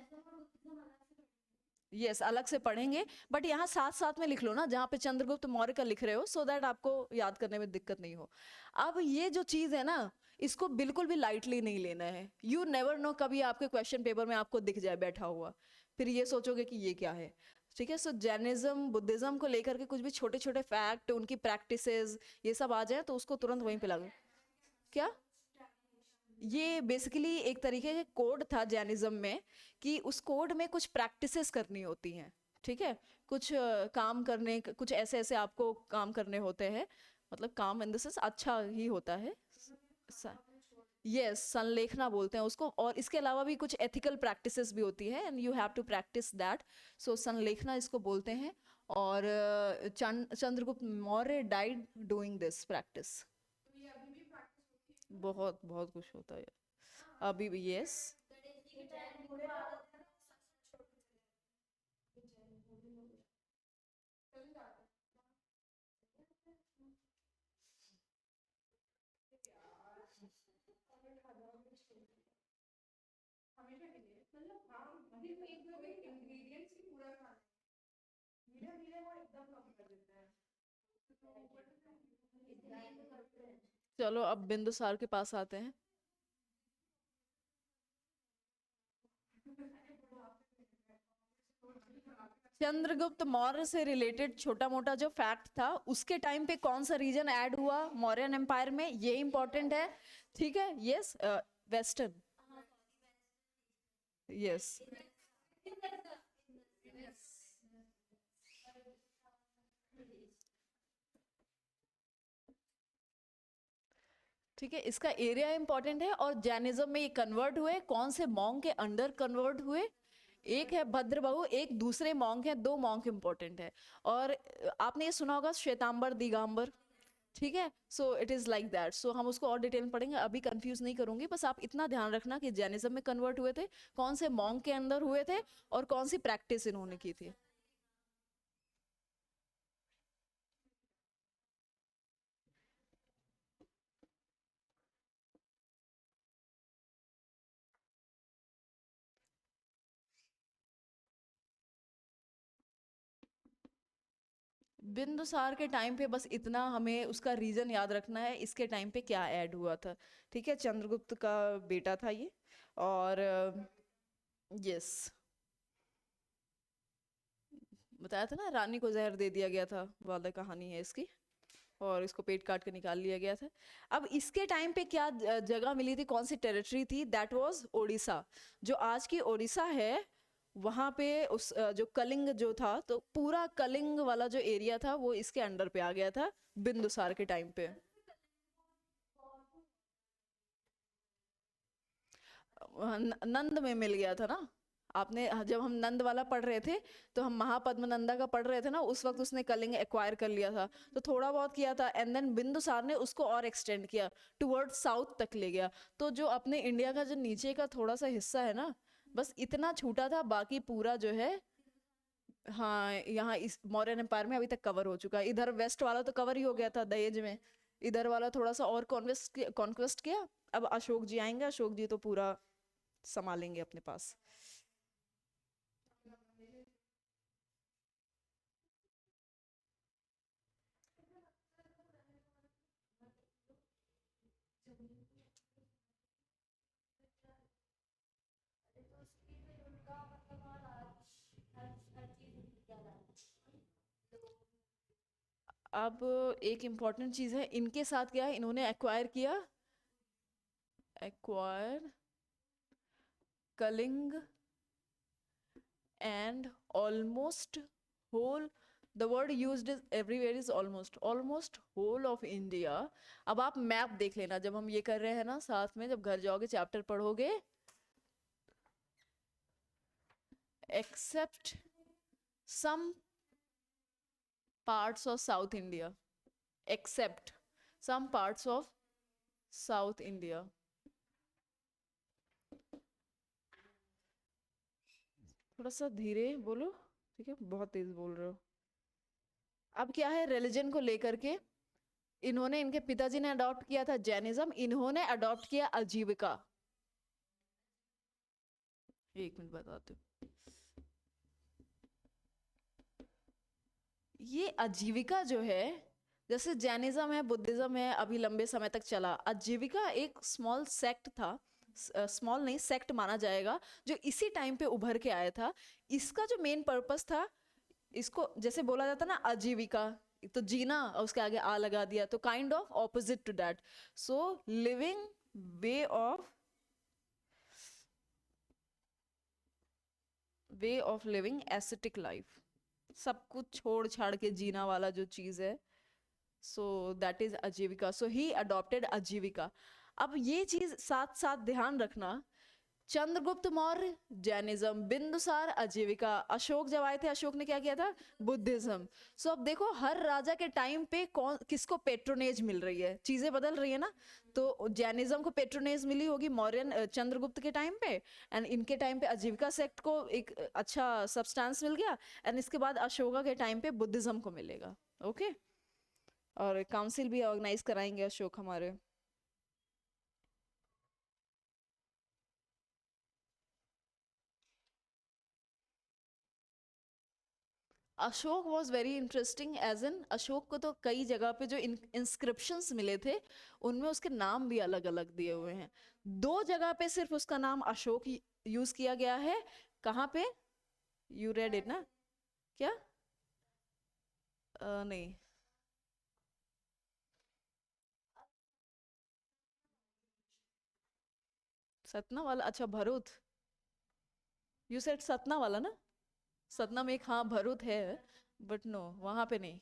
यस, अलग से पढ़ेंगे, बट यहाँ साथ साथ में लिख लो ना, जहाँ पे चंद्रगुप्त मौर्य का लिख रहे हो, सो दैट आपको याद करने में दिक्कत नहीं हो। अब ये जो चीज है ना, इसको बिल्कुल भी लाइटली नहीं लेना है। यू नेवर नो, कभी आपके क्वेश्चन पेपर में आपको दिख जाए बैठा हुआ, फिर ये सोचोगे कि ये क्या है। ठीक है, सो जैनिज्म बुद्धिज्म को लेकर के कुछ भी छोटे छोटे फैक्ट, उनकी प्रैक्टिसेस, ये सब आ जाए तो उसको तुरंत वहीं पे लागू। क्या? ये बेसिकली एक तरीके का कोड था जैनिज्म में, कि उस कोड में कुछ प्रैक्टिसेस करनी होती हैं। ठीक है, कुछ काम करने, कुछ ऐसे ऐसे आपको काम करने होते हैं, मतलब काम इन द सेंस अच्छा ही होता है। यस, संलेखना बोलते हैं उसको, और इसके अलावा भी कुछ एथिकल प्रैक्टिसेस भी होती है, and you have to practice that. So sallekhana इसको बोलते हैं। और Chandragupta Maurya died doing this practice. बहुत बहुत कुछ होता है अभी भी, यस। चलो अब बिंदुसार के पास आते हैं। चंद्रगुप्त मौर्य से रिलेटेड छोटा मोटा जो फैक्ट था, उसके टाइम पे कौन सा रीजन ऐड हुआ मौर्यन एम्पायर में, ये इंपॉर्टेंट है। ठीक है, यस, वेस्टर्न, यस। ठीक है, इसका एरिया इंपॉर्टेंट है, और जैनिज्म में ये कन्वर्ट हुए, कौन से मॉन्क के अंडर कन्वर्ट हुए? एक है भद्रबाहु, एक दूसरे मॉन्क है, दो मॉन्क इंपॉर्टेंट है। और आपने ये सुना होगा श्वेतांबर दिगंबर। ठीक है, so it is like that. So हम उसको और डिटेल में पढ़ेंगे, अभी कंफ्यूज नहीं करूंगी, बस आप इतना ध्यान रखना कि जैनिज्म में कन्वर्ट हुए थे, कौन से मॉन्क के अंदर हुए थे, और कौन सी प्रैक्टिस इन्होंने की थी। बिंदुसार के टाइम पे बस इतना हमें उसका रीजन याद रखना है, इसके टाइम पे क्या ऐड हुआ था। ठीक है, चंद्रगुप्त का बेटा था ये। और यस, बताया था ना, रानी को जहर दे दिया गया था, वाला कहानी है इसकी, और इसको पेट काट के निकाल लिया गया था। अब इसके टाइम पे क्या जगह मिली थी, कौन सी टेरिटरी थी? That was Odisha. जो आज की ओडिशा है, वहां पे उस जो कलिंग जो था, तो पूरा कलिंग वाला जो एरिया था वो इसके अंडर पे आ गया था बिंदुसार के टाइम पे। नंद में मिल गया था ना। आपने जब हम नंद वाला पढ़ रहे थे, तो हम महापद्मनंदा का पढ़ रहे थे ना, उस वक्त उसने कलिंग एक्वायर कर लिया था, तो थोड़ा बहुत किया था, एंड देन बिंदुसार ने उसको और एक्सटेंड किया, टुवर्ड साउथ तक ले गया। तो जो अपने इंडिया का जो नीचे का थोड़ा सा हिस्सा है ना, बस इतना छूटा था, बाकी पूरा जो है, हाँ, यहाँ इस मौर्यन एम्पायर में अभी तक कवर हो चुका है। इधर वेस्ट वाला तो कवर ही हो गया था दहेज में, इधर वाला थोड़ा सा और कॉन्क्वेस्ट किया। अब अशोक जी आएंगे, अशोक जी तो पूरा संभालेंगे अपने पास। अब एक इम्पॉर्टेंट चीज है, इनके साथ क्या है, इन्होंने एक्वायर किया, acquire Kalinga and almost whole, the word used is everywhere is almost, almost whole of India. अब आप मैप देख लेना, जब हम ये कर रहे हैं ना साथ में, जब घर जाओगे चैप्टर पढ़ोगे, except some parts of south India, except some parts of south India. थोड़ा सा धीरे बोलो, ठीक है, बहुत तेज बोल रहे हो। अब क्या है, रिलीजन को लेकर के इन्होंने, इनके पिताजी ने अडॉप्ट किया था जैनिज्म, इन्होंने अडॉप्ट किया आजीविका। एक मिनट बताती हूँ। ये आजीविका जो है, जैसे जैनिज्म है, बुद्धिज्म है, अभी लंबे समय तक चला, आजीविका एक स्मॉल सेक्ट था, स्मॉल नहीं सेक्ट माना जाएगा, जो इसी टाइम पे उभर के आया था। इसका जो मेन पर्पस था, इसको जैसे बोला जाता ना आजीविका, तो जीना और उसके आगे आ लगा दिया, तो kind of opposite to that. So living way of living aesthetic life, सब कुछ छोड़ छाड़ के जीना वाला जो चीज है, सो दैट इज आजीविका। सो ही अडॉप्टेड आजीविका। अब ये चीज साथ साथ ध्यान रखना, चंद्रगुप्त मौर्य जैनिज्म, बिंदुसार आजीविका, अशोक जब आए थे अशोक ने क्या किया था, बुद्धिज्म। सो अब देखो हर राजा के टाइम पे कौन किसको पेट्रोनेज मिल रही है, चीजें बदल रही है ना। तो जैनिज्म को पेट्रोनेज मिली होगी मौर्यन चंद्रगुप्त के टाइम पे, एंड इनके टाइम पे आजीविका सेक्ट को एक अच्छा सब्सटेंस मिल गया, एंड इसके बाद अशोका के टाइम पे बुद्धिज्म को मिलेगा। ओके, और काउंसिल भी ऑर्गेनाइज कराएंगे अशोक हमारे। Ashok was very interesting, as in Ashok को तो कई जगह पे जो इंस्क्रिप्शंस मिले थे उनमें उसके नाम भी अलग अलग दिए हुए हैं। दो जगह पे सिर्फ उसका नाम अशोक यूज किया गया है। कहाँ पे, यू रेड इट ना, क्या नहीं, सतना वाला, अच्छा भरूच, यू सेड सतना वाला ना, सतना में एक हाँ भरूच है, बट नो वहां पे नहीं।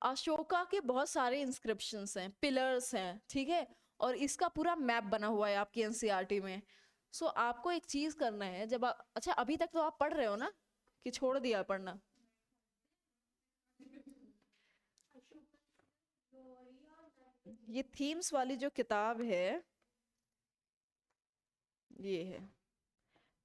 अशोका के बहुत सारे इंस्क्रिप्शंस हैं, पिलर्स हैं, ठीक है, और इसका पूरा मैप बना हुआ है आपकी एनसीईआरटी में। सो आपको एक चीज करना है, जब आप, अच्छा अभी तक तो आप पढ़ रहे हो ना, कि छोड़ दिया पढ़ना? ये थीम्स वाली जो किताब है, ये है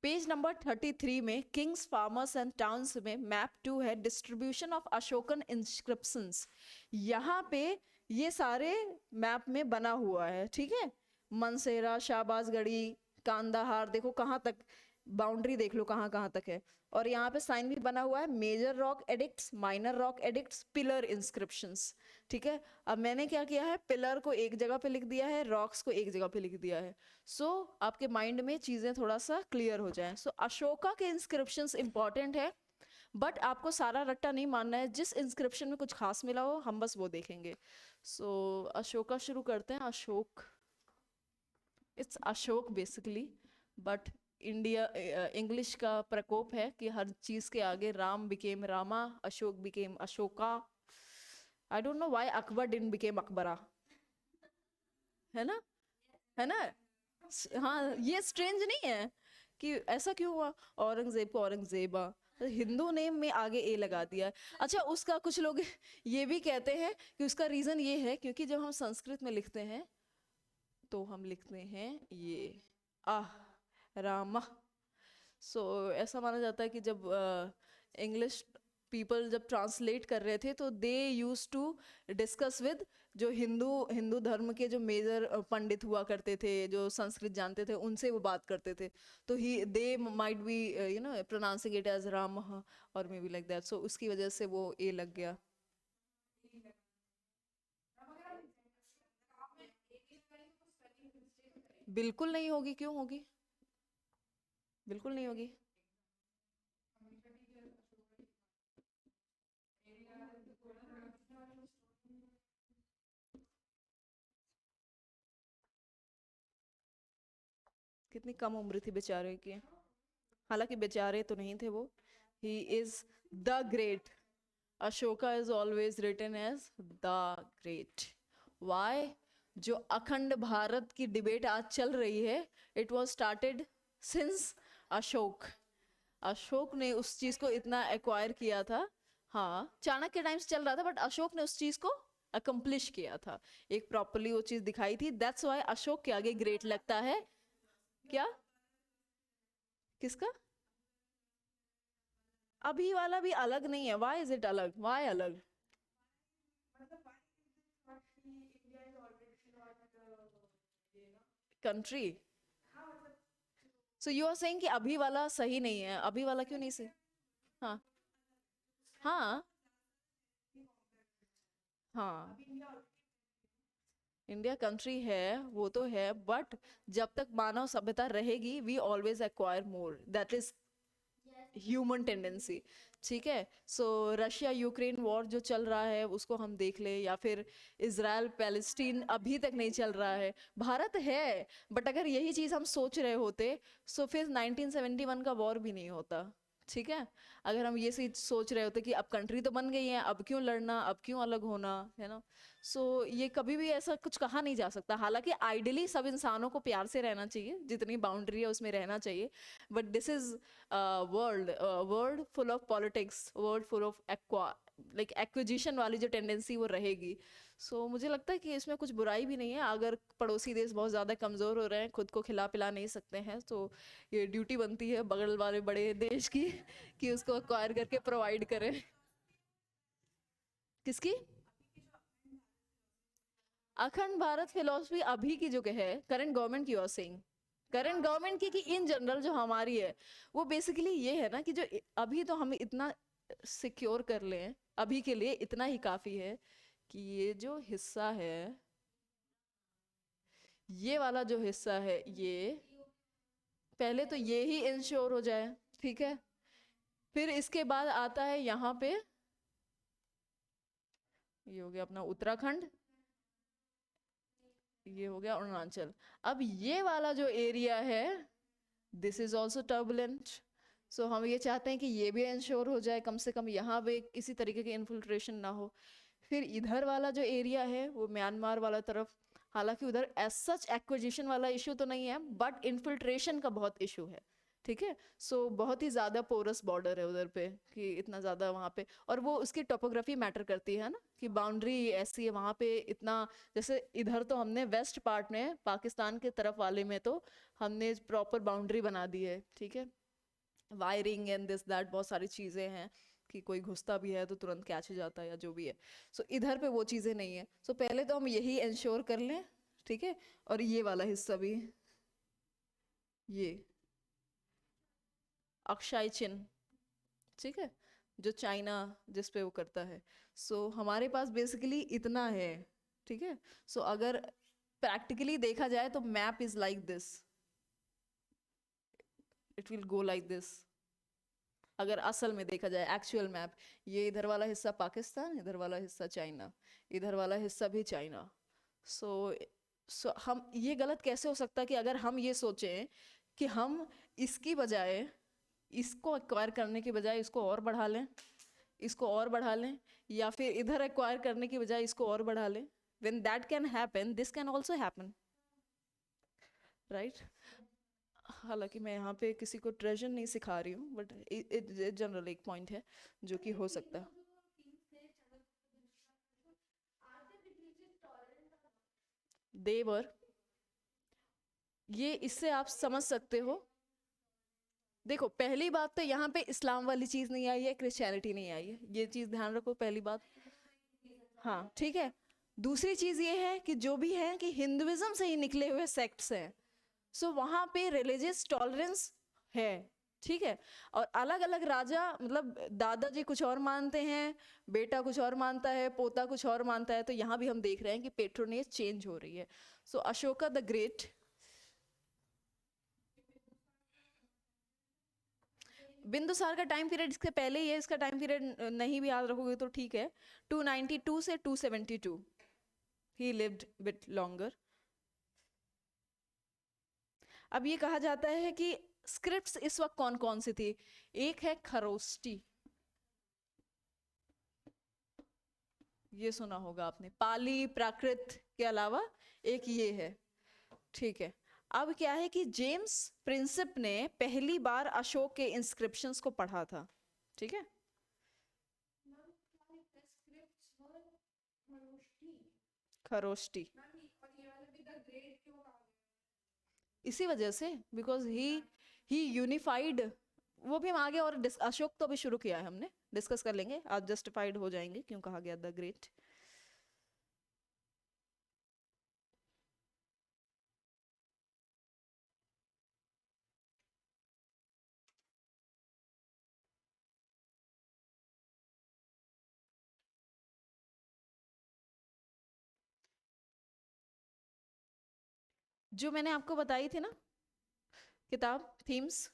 पेज नंबर 33 में, किंग्स फार्मर्स एंड टाउन्स में मैप 2 है, डिस्ट्रीब्यूशन ऑफ अशोकन इंस्क्रिप्शंस। यहाँ पे ये सारे मैप में बना हुआ है, ठीक है, मनसेरा, शाहबाजगढ़ी, कांदाहार, देखो कहाँ तक बाउंड्री, देख लो कहाँ कहाँ तक है। और यहाँ पे साइन भी बना हुआ है, major rock edicts, minor rock edicts, pillar inscriptions, ठीक है। अब मैंने क्या किया है, पिलर को एक जगह पे लिख दिया है, रॉक्स को एक जगह पे लिख दिया है, सो आपके माइंड में चीजें थोड़ा सा क्लियर हो जाए। सो अशोका के इंस्क्रिप्शंस इंपॉर्टेंट है, बट आपको सारा रट्टा नहीं मानना है, जिस इंस्क्रिप्शन में कुछ खास मिला हो हम बस वो देखेंगे। सो अशोका शुरू करते हैं। Ashok, it's Ashok basically, but India English का प्रकोप है कि हर चीज के आगे Ram became Rama, Ashok became Ashoka. I don't know why Akbar didn't became Akbara, है ना, है ना। हाँ ये स्ट्रेंज नहीं है कि ऐसा क्यों हुआ, औरंगजेब को औरंगजेबा, तो हिंदू नेम में आगे ए लगा दिया। अच्छा उसका कुछ लोग ये भी कहते हैं कि उसका रीजन ये है क्योंकि जब हम संस्कृत में लिखते हैं तो हम लिखते हैं ये आह, रामा। सो ऐसा माना जाता है कि जब इंग्लिश पीपल जब ट्रांसलेट कर रहे थे तो दे यूज टू डिस्कस विद जो हिंदू हिंदू धर्म के जो मेजर पंडित हुआ करते थे, जो संस्कृत जानते थे, उनसे वो बात करते थे, तो he they might be you know pronouncing it as Ram, और may be like that, so उसकी वजह से वो ए लग गया। बिल्कुल नहीं होगी, क्यों होगी, बिल्कुल नहीं होगी। कितनी कम उम्र थी बेचारे की, हालांकि बेचारे तो नहीं थे वो, he is the great. Ashoka is always written as the great. Why, जो अखंड भारत की डिबेट आज चल रही है, it was started since Ashok. Ashok ने उस चीज को इतना एक्वायर किया था। हाँ चाणक्य टाइम्स चल रहा था, बट अशोक ने उस चीज को अकम्प्लिश किया था, एक प्रॉपरली वो चीज दिखाई थी। दैट्स व्हाई अशोक के आगे ग्रेट लगता है। क्या? किसका? अभी वाला भी अलग नहीं है। व्हाई इज इट अलग? व्हाई अलग? Country. So you are saying कि अभी वाला सही नहीं है? अभी वाला क्यों नहीं सही? हाँ हाँ हाँ, इंडिया कंट्री है, वो तो है, बट जब तक मानव सभ्यता रहेगी we always acquire more, that is human tendency. ठीक है। सो रशिया यूक्रेन वॉर जो चल रहा है उसको हम देख ले, या फिर इसराइल पैलेस्टीन अभी तक नहीं चल रहा है, भारत है। बट अगर यही चीज हम सोच रहे होते सो फिर 1971 का वॉर भी नहीं होता। ठीक है। अगर हम ये चीज सोच रहे होते कि अब कंट्री तो बन गई है, अब क्यों लड़ना, अब क्यों अलग होना, है ना। सो ये कभी भी ऐसा कुछ कहा नहीं जा सकता। हालांकि आइडियली सब इंसानों को प्यार से रहना चाहिए, जितनी बाउंड्री है उसमें रहना चाहिए, but this is world full of politics, world full of like acquisition वाली जो टेंडेंसी वो रहेगी। सो मुझे लगता है कि इसमें कुछ बुराई भी नहीं है। अगर पड़ोसी देश बहुत ज़्यादा कमज़ोर हो रहे हैं, खुद को खिला पिला नहीं सकते हैं, तो ये ड्यूटी बनती है बगल वाले बड़े देश की कि उसको अक्वायर करके प्रोवाइड करें। किसकी? अखंड भारत फिलोसफी अभी की जो है, करंट गवर्नमेंट की, और सिंह करंट गवर्नमेंट की कि इन जनरल जो हमारी है, वो बेसिकली ये है ना कि जो अभी तो हम इतना सिक्योर कर लें, अभी के लिए इतना ही काफी है कि ये जो हिस्सा है, ये वाला जो हिस्सा है, ये पहले तो ये ही इंश्योर हो जाए। ठीक है। फिर इसके बाद आता है यहाँ पे, ये हो गया अपना उत्तराखंड, ये हो गया अरुणाचल। अब ये वाला जो एरिया है, दिस इज ऑल्सो टर्बुलेंट। सो हम ये चाहते हैं कि ये भी इंश्योर हो जाए, कम से कम यहाँ पे किसी तरीके की इन्फिल्ट्रेशन ना हो। फिर इधर वाला जो एरिया है वो म्यांमार वाला तरफ, हालांकि उधर एज सच एक्विजिशन वाला इशू तो नहीं है, बट इन्फिल्ट्रेशन का बहुत इशू है। ठीक है। सो बहुत ही ज़्यादा पोरस बॉर्डर है उधर पे, कि इतना ज़्यादा वहाँ पे, और वो उसकी टोपोग्राफी मैटर करती है ना, कि बाउंड्री ऐसी है वहाँ पे इतना। जैसे इधर तो हमने वेस्ट पार्ट में, पाकिस्तान के तरफ वाले में तो हमने प्रॉपर बाउंड्री बना दी है। ठीक है। वायरिंग एंड दिस दैट बहुत सारी चीज़ें हैं, कि कोई घुसता भी है तो तुरंत कैच हो जाता है या जो भी है। सो इधर पे वो चीज़ें नहीं है। सो पहले तो हम यही इंश्योर कर लें। ठीक है। और ये वाला हिस्सा भी, ये अक्षय चिन्ह, ठीक है, जो चाइना जिस पे वो करता है। सो हमारे पास बेसिकली इतना है। ठीक है। सो अगर प्रैक्टिकली देखा जाए तो map is like this, it will go like this. अगर असल में देखा जाए एक्चुअल मैप, ये इधर वाला हिस्सा पाकिस्तान, इधर वाला हिस्सा चाइना, इधर वाला हिस्सा भी चाइना। सो हम ये गलत कैसे हो सकता है कि अगर हम ये सोचें कि हम इसकी बजाय, इसको एक्वायर करने की बजाय इसको और बढ़ा लें, इसको और बढ़ा लें, या फिर इधर एक्वायर करने की बजाय इसको और बढ़ा लें, when that can happen this can also happen, right? हालांकि मैं यहाँ पे किसी को ट्रेजर नहीं सिखा रही हूँ, बट जनरल एक पॉइंट है जो कि हो सकता है। देवर, ये इससे आप समझ सकते हो। देखो पहली बात तो यहाँ पे इस्लाम वाली चीज नहीं आई है, क्रिश्चियनिटी नहीं आई है, ये चीज ध्यान रखो पहली बात। हाँ ठीक है। दूसरी चीज ये है कि जो भी है कि हिंदुइज्म से ही निकले हुए सेक्ट्स हैं। सो वहां पे रिलीजियस टॉलरेंस है। ठीक है। और अलग अलग राजा, मतलब दादाजी कुछ और मानते हैं, बेटा कुछ और मानता है, पोता कुछ और मानता है, तो यहाँ भी हम देख रहे हैं कि पेट्रोनेज चेंज हो रही है। सो अशोका द ग्रेट, बिंदुसार का टाइम पीरियड इसके पहले ही है, इसका टाइम पीरियड नहीं भी याद रखोगे तो ठीक है। 292 से 272 ही लिव्ड बिट लॉन्गर। अब ये कहा जाता है कि स्क्रिप्ट्स इस वक्त कौन कौन सी थी। एक है खरोष्टी, ये सुना होगा आपने, पाली प्राकृत के अलावा एक ये है। ठीक है। अब क्या है कि जेम्स प्रिंसिप ने पहली बार अशोक के इंस्क्रिप्शंस को पढ़ा था। ठीक है। खरोष्टी। इसी वजह से बिकॉज ही यूनिफाइड, वो भी हम आगे और अशोक तो अभी शुरू किया है हमने, डिस्कस कर लेंगे, आज जस्टिफाइड हो जाएंगे क्यों कहा गया द ग्रेट। जो मैंने आपको बताई थी ना किताब थीम्स,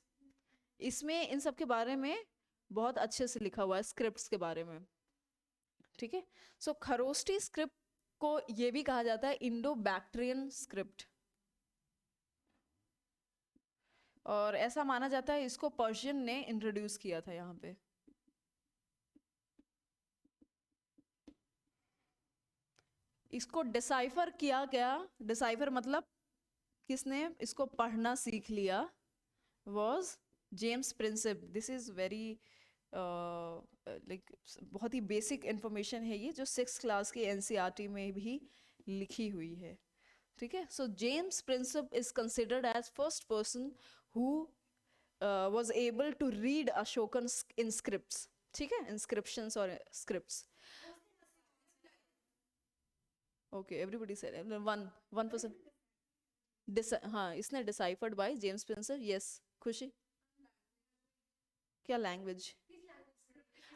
इसमें इन सब के बारे में बहुत अच्छे से लिखा हुआ है, स्क्रिप्ट्स के बारे में। ठीक है, सो खरोष्टी स्क्रिप्ट को ये भी कहा जाता है इंडो बैक्ट्रियन स्क्रिप्ट, और ऐसा माना जाता है इसको पर्शियन ने इंट्रोड्यूस किया था यहाँ पे। इसको डिसाइफर किया गया, डिसाइफर मतलब किसने इसको पढ़ना सीख लिया, was James Prinsep. This is very like बहुत ही बेसिक इंफॉर्मेशन है ये, जो 6th क्लास की एनसीईआरटी में भी लिखी हुई है। ठीक है, so James Prinsep is considered as first person who was able to read Ashokan inscripts, ठीक है, inscriptions और scripts। okay, everybody said one person हाँ, इसने deciphered by James Spencer, yes। खुशी, क्या लैंग्वेज?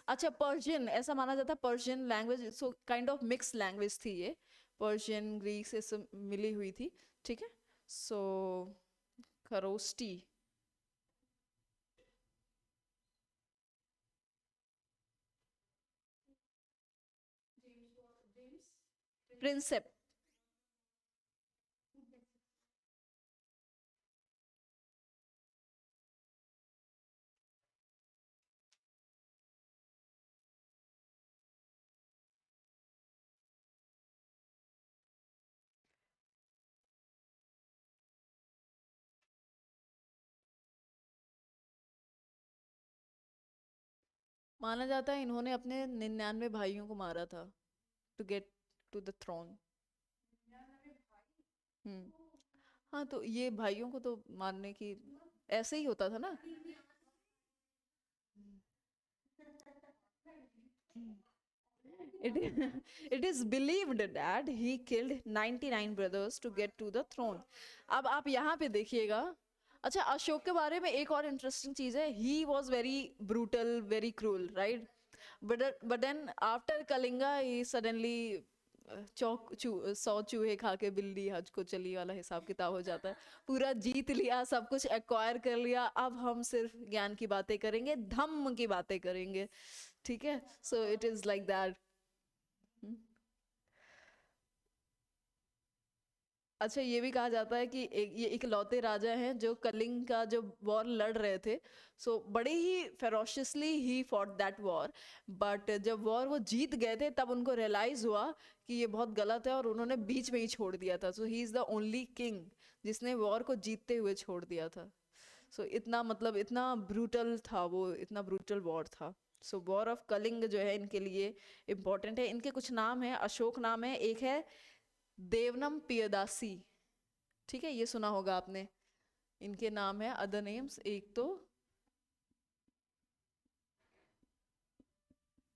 अच्छा, पर्शियन, ऐसा माना जाता है Persian language, so kind of mix language थी ये, पर्शियन ग्रीक से सब मिली हुई थी। ठीक है, सो खरोष्टी प्रिंसेप, माना जाता है इन्होंने अपने 99 भाइयों को मारा था to get to the throne. Hmm, हाँ, तो ये भाइयों को तो मारने की ऐसे ही होता था ना। It, it is believed that he killed 99 brothers to get to the throne. अब आप यहाँ पे देखिएगा। अच्छा, अशोक के बारे में एक और इंटरेस्टिंग चीज है, he was very brutal, very cruel, right? But then after Kalinga he suddenly चौक 100 चूहे खा के बिल्ली हज को चली वाला हिसाब किताब हो जाता है। पूरा जीत लिया, सब कुछ एक्वायर कर लिया, अब हम सिर्फ ज्ञान की बातें करेंगे, धम्म की बातें करेंगे। ठीक है, so it is like that. अच्छा, ये भी कहा जाता है कि ये इकलौते राजा हैं जो कलिंग का जो वॉर लड़ रहे थे, सो बड़े ही ferociously he fought that war, but जब वॉर वो जीत गए थे तब उनको रियलाइज हुआ कि ये बहुत गलत है और उन्होंने बीच में ही छोड़ दिया था। So he is the only king जिसने वॉर को जीतते हुए छोड़ दिया था। सो इतना मतलब इतना ब्रूटल था वो, इतना ब्रूटल वॉर था। सो वॉर ऑफ कलिंग जो है इनके लिए इम्पोर्टेंट है। इनके कुछ नाम है, अशोक नाम है, एक है देवनम पियदासी, ठीक है, ये सुना होगा आपने। इनके नाम है अदर नेम्स, एक तो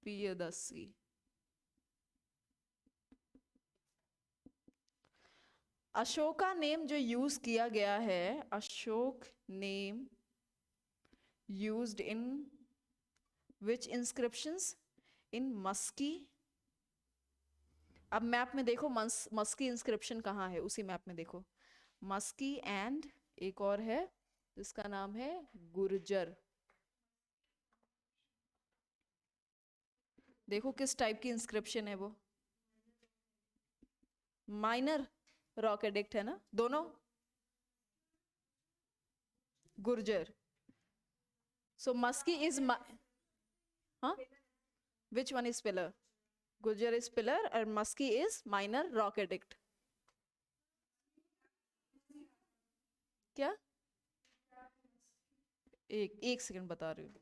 पियदसी। अशोका नेम जो यूज किया गया है, Ashok name used in which inscriptions, in Maski. अब मैप में देखो मस्की इंस्क्रिप्शन कहाँ है, उसी मैप में देखो मस्की, एंड एक और है जिसका नाम है गुर्जर। देखो किस टाइप की इंस्क्रिप्शन है वो, माइनर रॉक एडिक्ट है ना दोनों, गुर्जर। सो मस्की इज, हाँ, which one is pillar? Gurjar is pillar और Maski is minor rock edict. क्या? एक एक सेकंड बता रही हूँ।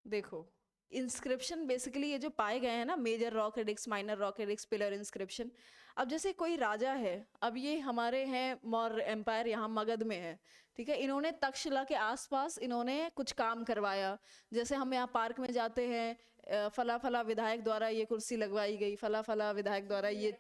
देखो, इंस्क्रिप्शन बेसिकली ये जो पाए गए हैं ना, major rock edicts, minor rock edicts, pillar inscription. अब जैसे कोई राजा है, अब ये हमारे हैं मौर्य एम्पायर, यहाँ मगध में है, ठीक है, इन्होंने तक्षशिला के आसपास इन्होंने कुछ काम करवाया। जैसे हम यहाँ पार्क में जाते हैं, फला फला विधायक द्वारा ये कुर्सी लगवाई गई, फला फला विधायक द्वारा ये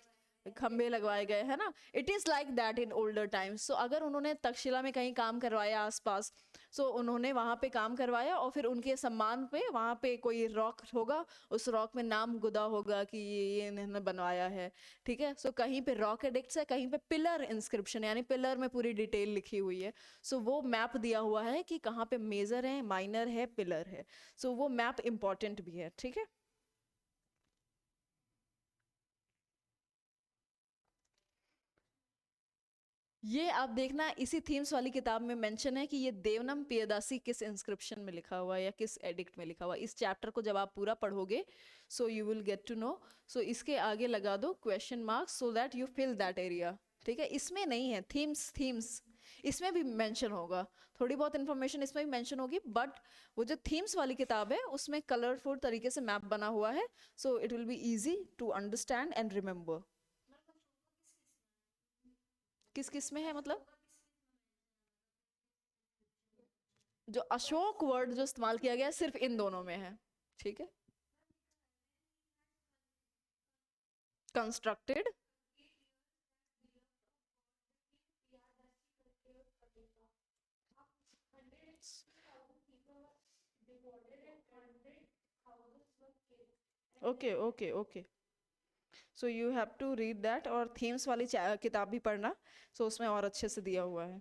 खंबे लगवाए गए, है ना। It is like that in older times. So अगर उन्होंने तक्षशिला में कहीं काम करवाया आसपास, सो उन्होंने वहां पे काम करवाया और फिर उनके सम्मान पे वहां पे कोई रॉक होगा, उस रॉक में नाम गुदा होगा कि ये इन्होंने बनवाया है, ठीक है। सो कहीं पे रॉक एडिक्ट्स है, कहीं पे पिलर इंस्क्रिप्शन, यानी पिलर में पूरी डिटेल लिखी हुई है। सो वो मैप दिया हुआ है कि कहाँ पे मेजर है, माइनर है, पिलर है। सो वो मैप इंपॉर्टेंट भी है, ठीक है। ये आप देखना, इसी थीम्स वाली किताब में मेंशन है कि ये देवनम पियदासी किस इंस्क्रिप्शन में लिखा हुआ है या किस एडिक्ट में लिखा हुआ है। इस चैप्टर को जब आप पूरा पढ़ोगे, so you will get to know. So इसके आगे लगा दो question marks, so that you fill that area, ठीक है। इसमें नहीं है थीम्स, थीम्स इसमें भी मेंशन होगा, थोड़ी बहुत इंफॉर्मेशन इसमें भी मेंशन होगी, बट वो जो थीम्स वाली किताब है उसमें कलरफुल तरीके से मैप बना हुआ है। So it will be easy to understand and remember. किस किस में है मतलब? जो अशोक वर्ड जो इस्तेमाल किया गया है सिर्फ इन दोनों में है, ठीक है। Constructed, okay okay okay. So you have to read that, और थीम्स वाली किताब भी पढ़ना, सो उसमें और अच्छे से दिया हुआ है।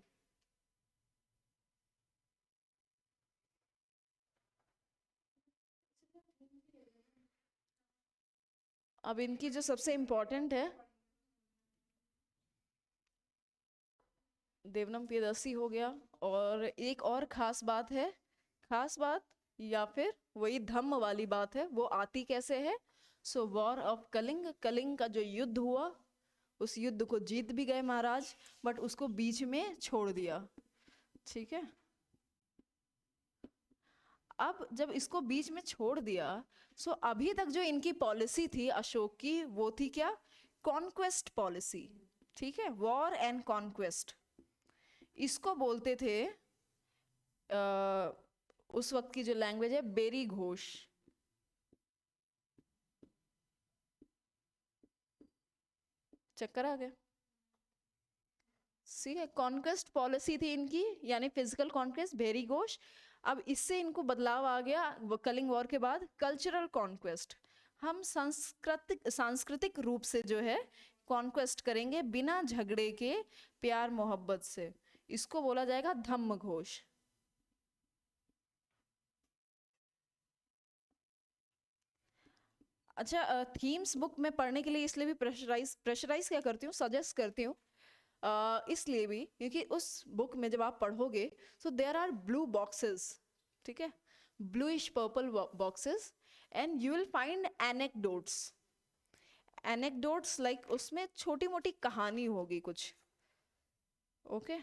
अब इनकी जो सबसे इम्पोर्टेंट है, देवनम प्रियदर्शी हो गया, और एक और खास बात है, खास बात या फिर वही धम्म वाली बात है, वो आती कैसे है। सो वॉर ऑफ कलिंग, कलिंग का जो युद्ध हुआ, उस युद्ध को जीत भी गए महाराज, बट उसको बीच में छोड़ दिया, ठीक है। अब जब इसको बीच में छोड़ दिया, सो अभी तक जो इनकी पॉलिसी थी अशोक की, वो थी क्या? कॉन्क्वेस्ट पॉलिसी, ठीक है, वॉर एंड कॉन्क्वेस्ट। इसको बोलते थे उस वक्त की जो लैंग्वेज है, बेरी घोष। चक्कर आ गया? ठीक है, कॉन्क्वेस्ट पॉलिसी थी इनकी, यानी फिजिकल कॉन्क्वेस्ट, भेरी घोष। अब इससे इनको बदलाव आ गया वो कलिंग वॉर के बाद, कल्चरल कॉन्क्वेस्ट। हम सांस्कृतिक रूप से जो है कॉन्क्वेस्ट करेंगे, बिना झगड़े के, प्यार मोहब्बत से। इसको बोला जाएगा धम्म घोष। अच्छा, थीम्स बुक में पढ़ने के लिए इसलिए भी प्रेशराइज प्रेशराइज क्या करती हूँ, सजेस्ट करती हूँ, इसलिए भी क्योंकि उस बुक में जब आप पढ़ोगे, so there are blue boxes, ठीक है, bluish purple boxes, and you will find anecdotes. Anecdotes like उसमें छोटी मोटी कहानी होगी कुछ, ओके।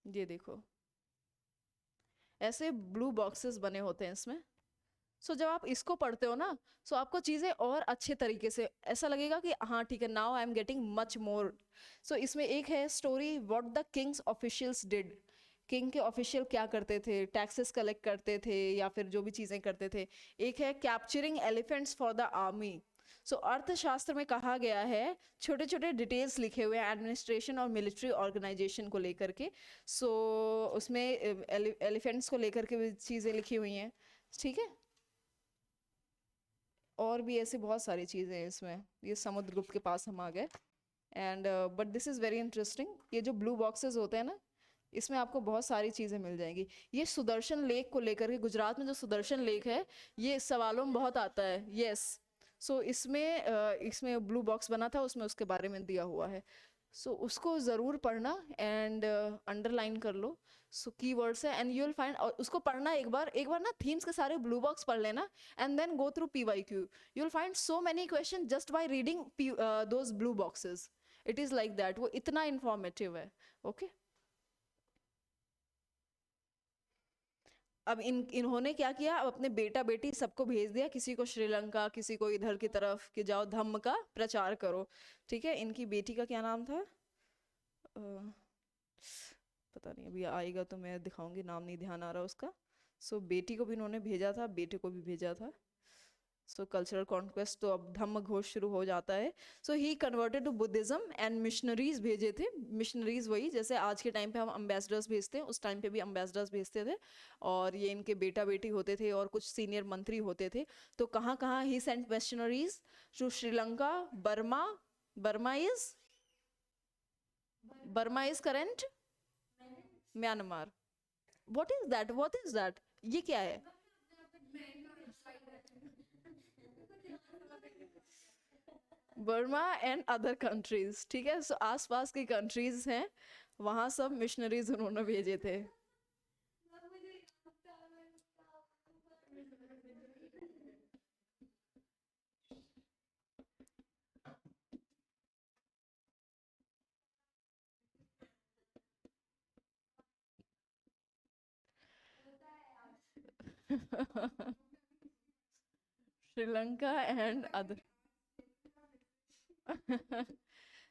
ये देखो, ऐसे ब्लू बॉक्सेस बने होते हैं इसमें। सो जब आप इसको पढ़ते हो ना, सो आपको चीज़ें और अच्छे तरीके से ऐसा लगेगा कि हाँ ठीक है, now I am getting much more. So इसमें एक है story, what the king's officials did. King के ऑफिशियल क्या करते थे, टैक्सेस कलेक्ट करते थे या फिर जो भी चीज़ें करते थे। एक है capturing elephants for the army. So Arthashastra में कहा गया है, छोटे छोटे डिटेल्स लिखे हुए हैं एडमिनिस्ट्रेशन और मिलिट्री ऑर्गेनाइजेशन को लेकर के। सो उसमें एलिफेंट्स को लेकर के भी चीज़ें लिखी हुई हैं, ठीक है। और भी ऐसी बहुत सारी चीज़ें हैं इसमें, ये समुद्रगुप्त के पास हम आ गए। And but this is very interesting, ये जो ब्लू बॉक्सेस होते हैं ना, इसमें आपको बहुत सारी चीज़ें मिल जाएंगी। ये सुदर्शन लेक को लेकर के, गुजरात में जो सुदर्शन लेक है, ये सवालों में बहुत आता है, यस। सो इसमें इसमें ब्लू बॉक्स बना था, उसमें उसके बारे में दिया हुआ है। सो उसको ज़रूर पढ़ना एंड अंडरलाइन कर लो। सो कीवर्ड्स है, एंड यू विल फाइंड, और उसको पढ़ना एक बार ना थीम्स के सारे ब्लू बॉक्स पढ़ लेना, and then go through PYQ। You will find so many question just by reading those blue boxes. It is like that, वो इतना इंफॉर्मेटिव है, ओके। अब इन्होंने क्या किया, अब अपने बेटा बेटी सबको भेज दिया, किसी को श्रीलंका, किसी को इधर की तरफ, कि जाओ धम्म का प्रचार करो। ठीक है, इनकी बेटी का क्या नाम था, अ, पता नहीं, अभी आएगा तो मैं दिखाऊंगी, नाम नहीं ध्यान आ रहा उसका। सो बेटी को भी इन्होंने भेजा था, बेटे को भी भेजा था। सो कल्चरल कॉन्क्वेस्ट, तो अब धम्म घोष शुरू हो जाता है। So he converted to Buddhism and missionaries भेजे थे। मिशनरीज वही जैसे आज के टाइम पे हम अम्बेसडर्स भेजते हैं, उस टाइम पे भी अम्बेसडर्स भेजते थे, और ये इनके बेटा बेटी होते थे और कुछ सीनियर मंत्री होते थे। तो कहाँ कहाँ he sent missionaries, to Sri Lanka, Burma, Burma is, Burma is current Myanmar. What is that, ये क्या है? बर्मा एंड अदर कंट्रीज, ठीक है, सो आसपास की कंट्रीज हैं, वहां सब मिशनरीज उन्होंने भेजे थे। Sri Lanka and other.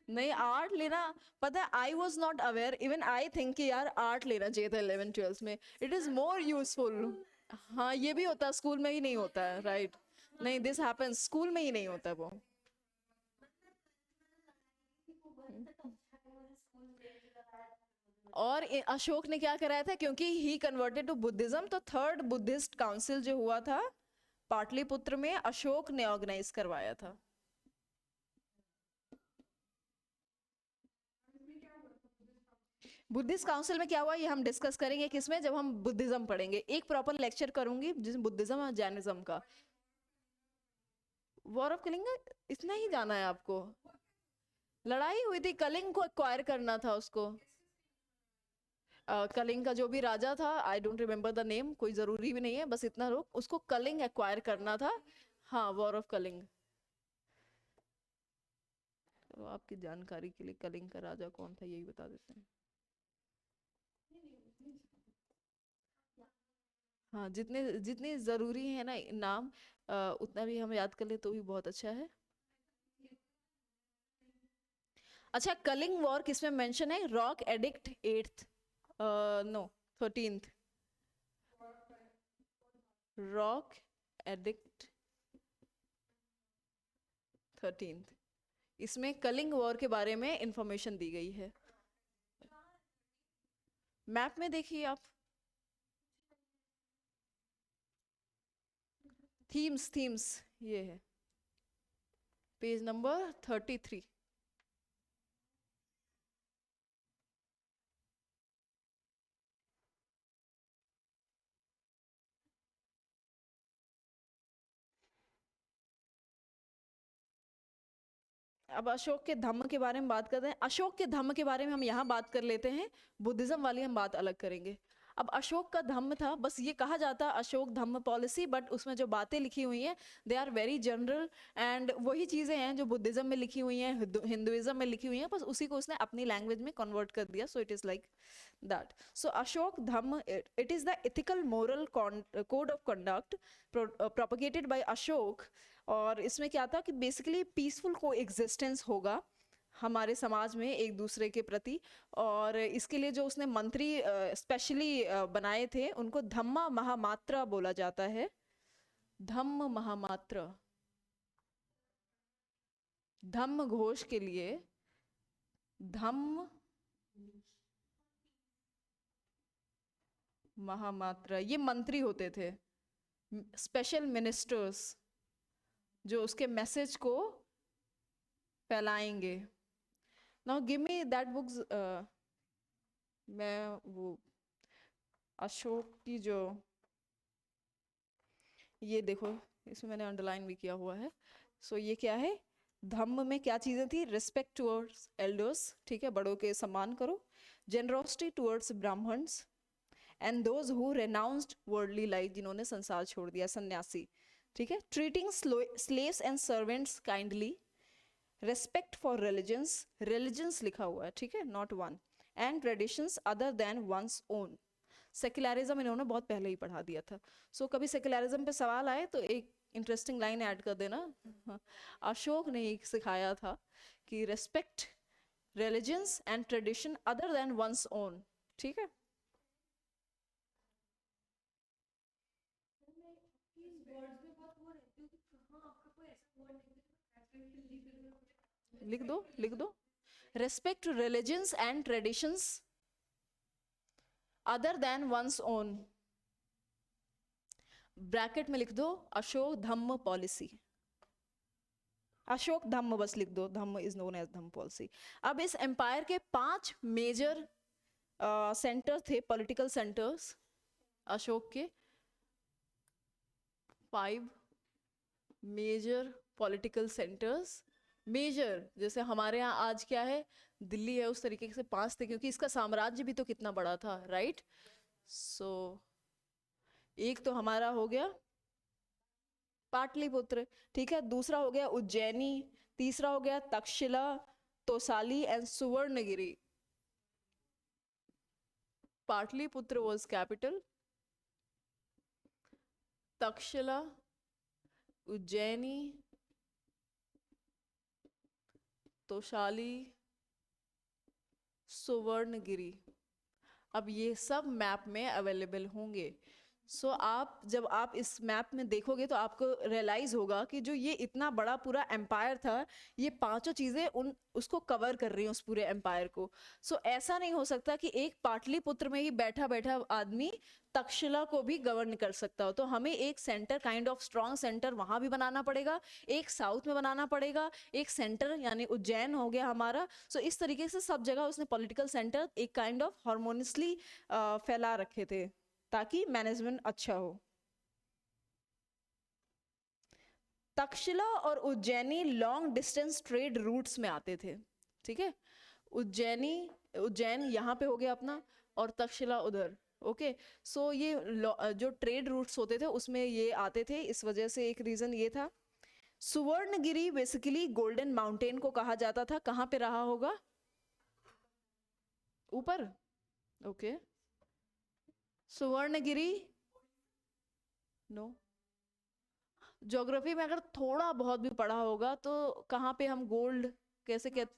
नहीं, आर्ट लेना, पता है, I was not aware, even I think कि यार आर्ट लेना चाहिए था 11th 12th में, इट इज मोर यूजफुल। हाँ, ये भी होता है, स्कूल में ही नहीं होता है, राइट। नहीं, दिस हैपेंस, स्कूल में ही नहीं होता वो। और अशोक ने क्या कराया था, क्योंकि ही कन्वर्टेड टू बुद्धिज्म, तो थर्ड बुद्धिस्ट काउंसिल जो हुआ था पाटलिपुत्र में, अशोक ने ऑर्गेनाइज करवाया था। बुद्धिस्ट काउंसिल में क्या हुआ, ये हम डिस्कस करेंगे किसमें, जब हम बुद्धिज्म पढ़ेंगे, एक प्रॉपर लेक्चर करूंगी जिसमें बुद्धिज्म और जैनिज्म का। वॉर ऑफ कलिंग, इतना ही जाना है आपको? लड़ाई हुई थी, कलिंग को एक्वायर करना था उसको। कलिंग का जो भी राजा था, I don't remember the name, कोई जरूरी भी नहीं है, बस इतना लोग, उसको कलिंग एक्वायर करना था। हाँ, वॉर ऑफ कलिंग। तो आपकी जानकारी के लिए, कलिंग का राजा कौन था यही बता देते हैं। हाँ, जितने जितने जरूरी है ना नाम, उतना भी हम याद कर ले तो भी बहुत अच्छा है। अच्छा, कलिंग वॉर किसमें मेंशन है, rock edict 8th, no 13th, rock edict 13th, इसमें कलिंग वॉर के बारे में इंफॉर्मेशन दी गई है। मैप में देखिए आप, थीम्स थीम्स, ये है पेज नंबर 33। अब अशोक के धम्म के बारे में बात करते हैं, अशोक के धम्म के बारे में हम यहाँ बात कर लेते हैं, बुद्धिज्म वाली हम बात अलग करेंगे। अब अशोक का धम्म था, बस ये कहा जाता अशोक धम्म पॉलिसी, बट उसमें जो बातें लिखी हुई हैं they are very general, and वही चीज़ें हैं जो बुद्धिज्म में लिखी हुई हैं, हिंदुइज्म में लिखी हुई हैं, बस उसी को उसने अपनी लैंग्वेज में कन्वर्ट कर दिया, so it is like that. So Ashok Dhamma, it is the ethical moral code of conduct propagated by Ashok. और इसमें क्या था कि बेसिकली पीसफुल को एग्जिस्टेंस होगा हमारे समाज में एक दूसरे के प्रति, और इसके लिए जो उसने मंत्री स्पेशली बनाए थे उनको धम्मा महामात्रा बोला जाता है, धम्म महामात्र, धम्म घोष के लिए धम्म महामात्रा, ये मंत्री होते थे, स्पेशल मिनिस्टर्स, जो उसके मैसेज को फैलाएंगे। Now give me that books, मैं वो अशोक की जो, ये देखो, इसमें मैंने अंडरलाइन भी किया हुआ है। सो ये क्या है, धम्म में क्या चीज़ें थी, रिस्पेक्ट टुवर्ड्स एल्डर्स, ठीक है, बड़ों के सम्मान करो, generosity towards Brahmins, and those who renounced worldly life, जिन्होंने संसार छोड़ दिया, सन्यासी, ठीक है, treating slaves and servants kindly, respect for religions लिखा हुआ है, ठीक है, not one, and traditions other than once own. Secularism इन्होंने बहुत पहले ही पढ़ा दिया था। सो कभी सेक्युलरिज्म पे सवाल आए तो एक इंटरेस्टिंग लाइन ऐड कर देना। हाँ, अशोक ने एक सिखाया था कि respect religions and tradition other than once own. ठीक है, लिख दो लिख दो, respect religions and traditions other than once own, bracket में लिख दो अशोक धम्म पॉलिसी। अशोक धम्म बस लिख दो, Dhamma is known as Dhamma policy. अब इस एम्पायर के 5 मेजर सेंटर थे, पॉलिटिकल सेंटर्स अशोक के, 5 मेजर पॉलिटिकल सेंटर्स। मेजर जैसे हमारे यहाँ आज क्या है, दिल्ली है, उस तरीके से 5 थे, क्योंकि इसका साम्राज्य भी तो कितना बड़ा था, राइट। सो एक तो हमारा हो गया पाटलिपुत्र, ठीक है, दूसरा हो गया उज्जैनी, तीसरा हो गया Takshashila, Tosali and Suvarnagiri. Pataliputra was capital, Takshashila, Ujjaini, Tosali, Suvarnagiri. अब ये सब मैप में अवेलेबल होंगे। सो आप जब आप इस मैप में देखोगे तो आपको रियलाइज होगा कि जो ये इतना बड़ा पूरा एम्पायर था, ये 5 चीजें उन उसको कवर कर रही हैं, उस पूरे एम्पायर को। सो ऐसा नहीं हो सकता कि एक पाटलिपुत्र में ही बैठा बैठा आदमी तक्षशिला को भी गवर्न कर सकता हो। तो हमें एक centre, kind of strong centre वहां भी बनाना पड़ेगा, एक साउथ में बनाना पड़ेगा, एक सेंटर यानी उज्जैन हो गया हमारा। सो इस तरीके से सब जगह उसने पॉलिटिकल सेंटर एक काइंड ऑफ हार्मोनियसली फैला रखे थे ताकि मैनेजमेंट अच्छा हो। तक्षशिला और Ujjaini long distance trade routes में आते थे, ठीक है। उज्जैन यहाँ पे हो गया अपना, और तक्षशिला उधर, ओके। सो ये जो ट्रेड रूट्स होते थे उसमें ये आते थे, इस वजह से एक रीजन ये था। सुवर्णगिरी बेसिकली गोल्डन माउंटेन को कहा जाता था, कहाँ पे रहा होगा, ऊपर, ओके। सुवर्णगिरी, नो, ज्योग्राफी में अगर थोड़ा बहुत भी पढ़ा होगा तो कहाँ पे हम गोल्ड कैसे कहते,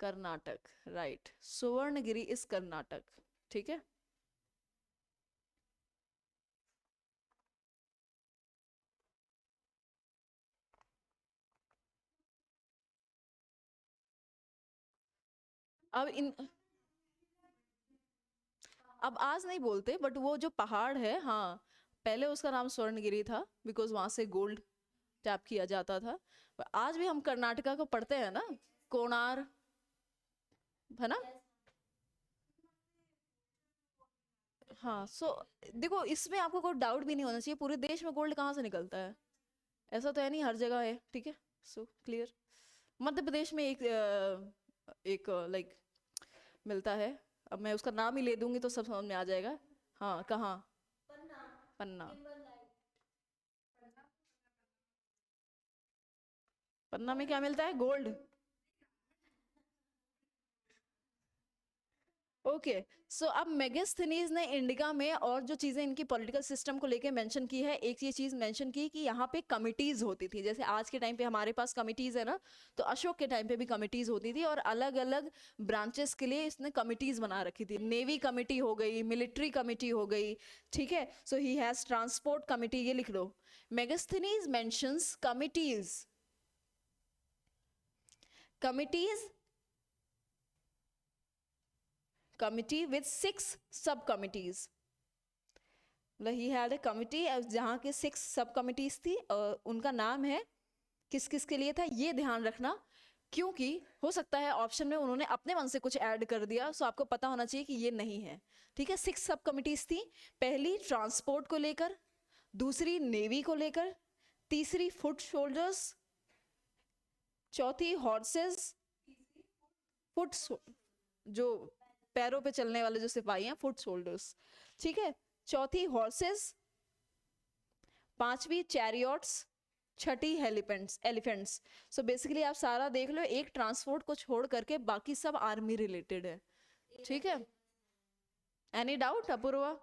कर्नाटक, राइट, सुवर्णगिरी इस कर्नाटक, ठीक है। अब आज नहीं बोलते, बट वो जो पहाड़ है, हाँ, पहले उसका नाम स्वर्णगिरी था बिकॉज वहां से गोल्ड टैप किया जाता था। पर आज भी हम कर्नाटका को पढ़ते हैं ना, कोणार, है ना। हाँ, सो देखो इसमें आपको कोई डाउट भी नहीं होना चाहिए, पूरे देश में गोल्ड कहाँ से निकलता है, ऐसा तो है नहीं, हर जगह है, ठीक है। So clear. मध्य प्रदेश में एक लाइक मिलता है, अब मैं उसका नाम ही ले दूंगी तो सब समझ में आ जाएगा। हाँ, कहाँ, पन्ना, पन्ना में क्या मिलता है, गोल्ड। ओके, सो अब मेगास्थनीज ने इंडिका में और जो चीजें इनकी पॉलिटिकल सिस्टम को लेके मेंशन की है, एक ये चीज मेंशन की कि यहाँ पे कमिटीज होती थी, जैसे आज के टाइम पे हमारे पास कमिटीज है ना, तो अशोक के टाइम पे भी कमिटीज होती थी, और अलग अलग ब्रांचेस के लिए इसने कमिटीज बना रखी थी। नेवी कमिटी हो गई, मिलिट्री कमिटी हो गई, ठीक है। So he has transport committee, ये लिख लो। Megasthenes mentions committees committee with 6 subcommittees, मतलब ही हैड ए कमिटी जहाँ के 6 सब कमिटीज थी, और उनका नाम है, किस किस के लिए था ये ध्यान रखना, क्योंकि हो सकता है ऑप्शन में उन्होंने अपने मन से कुछ ऐड कर दिया, सो आपको पता होना चाहिए कि ये नहीं है, ठीक है। 6 सब कमिटीज थी, पहली ट्रांसपोर्ट को लेकर, दूसरी नेवी को लेकर, तीसरी फुट सोल्जर्स, चौथी हॉर्सेस, फुट जो पैरों पे चलने वाले जो सिपाही हैं, फुट सोल्जर्स, ठीक है। चौथी हॉर्सेस, पांचवी चैरियट्स, छठी एलिफेंट्स। सो बेसिकली आप सारा देख लो, एक ट्रांसपोर्ट को छोड़ करके बाकी सब आर्मी रिलेटेड है, ठीक है। Any doubt Apurva?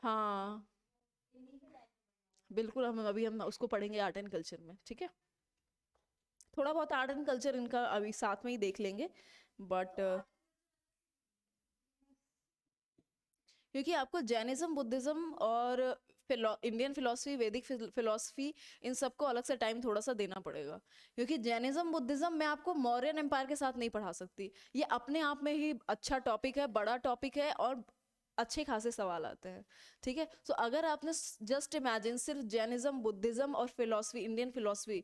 हाँ बिल्कुल, हम उसको पढ़ेंगे आर्ट एंड कल्चर में, ठीक है। थोड़ा बहुत आर्ट एंड कल्चर इनका अभी साथ में ही देख लेंगे, बट क्योंकि आपको जैनिज्म, बुद्धिज्म और इंडियन फिलोसफी, वैदिक फिलोसफी, इन सबको अलग से टाइम थोड़ा सा देना पड़ेगा, क्योंकि जैनिज्म बुद्धिज्म मैं आपको मौर्यन एम्पायर के साथ नहीं पढ़ा सकती। ये अपने आप में ही अच्छा टॉपिक है, बड़ा टॉपिक है, और अच्छे खासे सवाल आते हैं, ठीक है। तो अगर आपने जस्ट इमेजिन सिर्फ जैनिज्म, बुद्धिज्म और फिलोसफी, इंडियन फिलोसफी,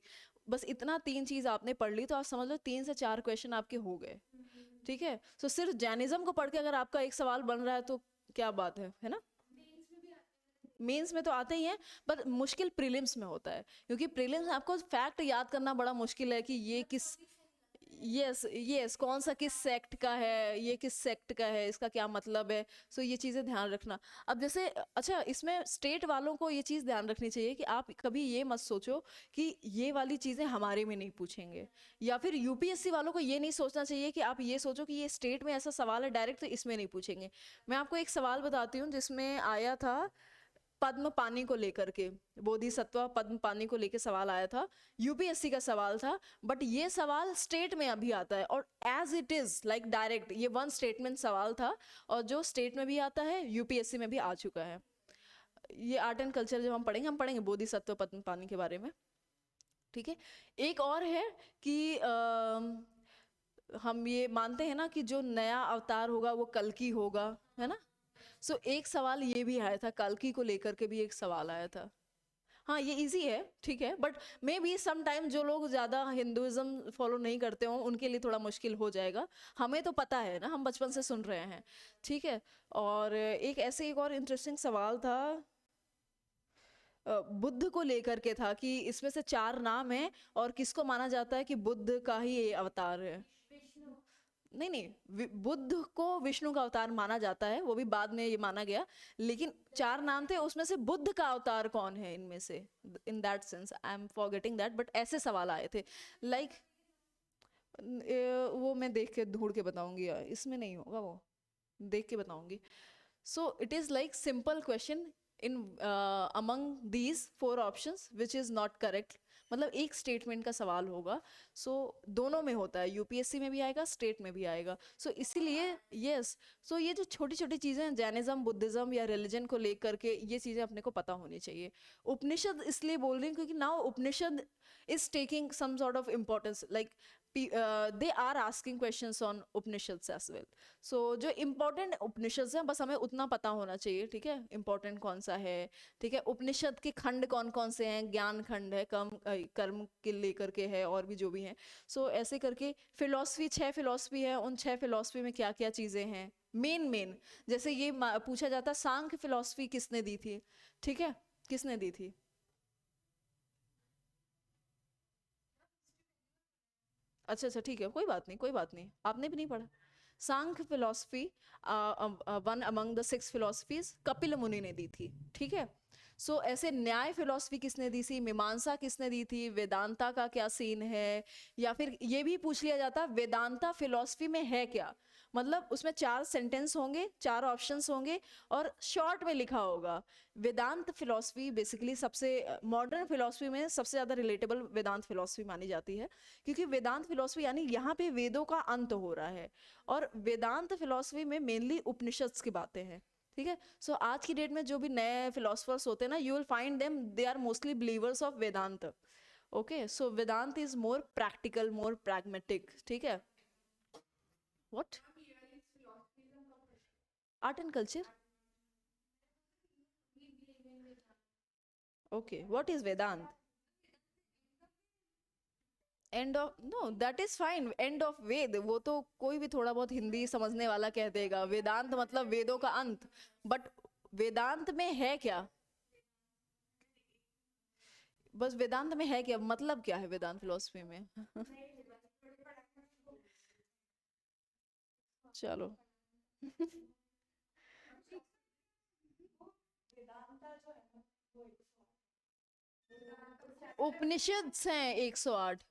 बस इतना 3 चीज आपने पढ़ ली, तो आप समझ लो 3 से 4 क्वेश्चन आपके हो गए, ठीक है। तो सिर्फ जैनिज्म को पढ़ के अगर आपका एक सवाल बन रहा है तो क्या बात है ना। मेंस में तो आते ही हैं, पर मुश्किल प्रीलिम्स में होता है, क्योंकि प्रीलिम्स में आपको फैक्ट याद करना बड़ा मुश्किल है कि ये किस, यस यस, कौन सा किस सेक्ट का है, ये किस सेक्ट का है, इसका क्या मतलब है। सो ये चीज़ें ध्यान रखना। अब जैसे अच्छा, इसमें स्टेट वालों को ये चीज़ ध्यान रखनी चाहिए कि आप कभी ये मत सोचो कि ये वाली चीज़ें हमारे में नहीं पूछेंगे, या फिर यूपीएससी वालों को ये नहीं सोचना चाहिए कि आप ये सोचो कि ये स्टेट में ऐसा सवाल है डायरेक्ट, तो इसमें नहीं पूछेंगे। मैं आपको एक सवाल बताती हूँ जिसमें आया था पद्म पानी को लेकर के, बोधिसत्व पद्म पानी को लेकर सवाल आया था, यूपीएससी का सवाल था, बट ये सवाल स्टेट में अभी आता है, और as it is like direct ये वन स्टेटमेंट सवाल था, और जो स्टेट में भी आता है यूपीएससी में भी आ चुका है। ये आर्ट एंड कल्चर जब हम पढ़ेंगे बोधिसत्व पद्म पानी के बारे में, ठीक है। एक और है कि हम ये मानते हैं ना कि जो नया अवतार होगा वो कल्कि होगा, है ना। सो एक सवाल ये भी आया था, कल्कि को लेकर के भी एक सवाल आया था। हाँ ये इजी है, ठीक है, but may be some time जो लोग ज़्यादा हिंदुइज्म फॉलो नहीं करते हों उनके लिए थोड़ा मुश्किल हो जाएगा। हमें तो पता है ना, हम बचपन से सुन रहे हैं, ठीक है। और एक ऐसे एक और इंटरेस्टिंग सवाल था, बुद्ध को लेकर के था कि इसमें से 4 नाम हैं और किसको माना जाता है कि बुद्ध का ही ये अवतार है। नहीं नहीं, बुद्ध को विष्णु का अवतार माना जाता है, वो भी बाद में ये माना गया, लेकिन 4 नाम थे, उसमें से बुद्ध का अवतार कौन है इनमें से, in that sense I am forgetting that, but ऐसे सवाल आए थे। लाइक वो मैं देख के ढूंढ के बताऊंगी यार, इसमें नहीं होगा वो, देख के बताऊंगी। सो it is like simple question in among these 4 options which is not correct, मतलब एक स्टेटमेंट का सवाल होगा। सो दोनों में होता है, यूपीएससी में भी आएगा, स्टेट में भी आएगा। सो इसीलिए यस, सो ये जो छोटी छोटी चीजें हैं जैनिज्म, बुद्धिज्म या रिलीजन को लेकर के, ये चीजें अपने को पता होनी चाहिए। उपनिषद इसलिए बोल रही हूँ क्योंकि now Upanishad is taking some sort of importance, like they are asking questions on Upanishads as well. So जो important उपनिषद हैं बस हमें उतना पता होना चाहिए, ठीक है, important कौन सा है, ठीक है। उपनिषद के खंड कौन कौन से हैं, ज्ञान खंड है, कर्म के लेकर के है, और भी जो भी हैं। सो ऐसे करके फिलोसफी, 6 फिलोसफी है, उन 6 फिलोसफी में क्या क्या चीज़ें हैं, मेन मेन, जैसे ये पूछा जाता सांख्य फिलोसफी किसने दी थी, ठीक है, किसने दी थी। अच्छा अच्छा ठीक है, कोई बात नहीं, कोई बात नहीं, आपने भी नहीं पढ़ा। Sankhya philosophy one among the 6 philosophies Kapil Muni ने दी थी, ठीक है। सो ऐसे न्याय फिलोसफी किसने दी थी, मीमांसा किसने दी थी, वेदांता का क्या सीन है, या फिर ये भी पूछ लिया जाता वेदांता फिलोसफी में है क्या, मतलब उसमें 4 सेंटेंस होंगे, 4 ऑप्शंस होंगे, और शॉर्ट में लिखा होगा। वेदांत फिलोसफी बेसिकली सबसे मॉडर्न फिलोसफी में सबसे ज़्यादा रिलेटेबल वेदांत फिलोसफी मानी जाती है, क्योंकि वेदांत फिलोसफी यानी यहाँ पे वेदों का अंत हो रहा है, और वेदांत फिलोसफी में मेनली उपनिषद्स की बातें हैं, ठीक है। सो आज की डेट में जो भी नए फिलोसफर्स होते हैं ना, you will find them they are mostly believers of Vedanta. Okay, so Vedanta is more practical, more pragmatic, ठीक है। What, art and culture, okay, what is Vedanta, end of, no that is fine, end of Veda, वो तो कोई भी थोड़ा बहुत हिंदी समझने वाला कह देगा, वेदांत मतलब वेदों का अंत, बट वेदांत में है क्या, बस वेदांत में है क्या, मतलब क्या है वेदांत फिलोसफी में। चलो। उपनिषद हैं 108।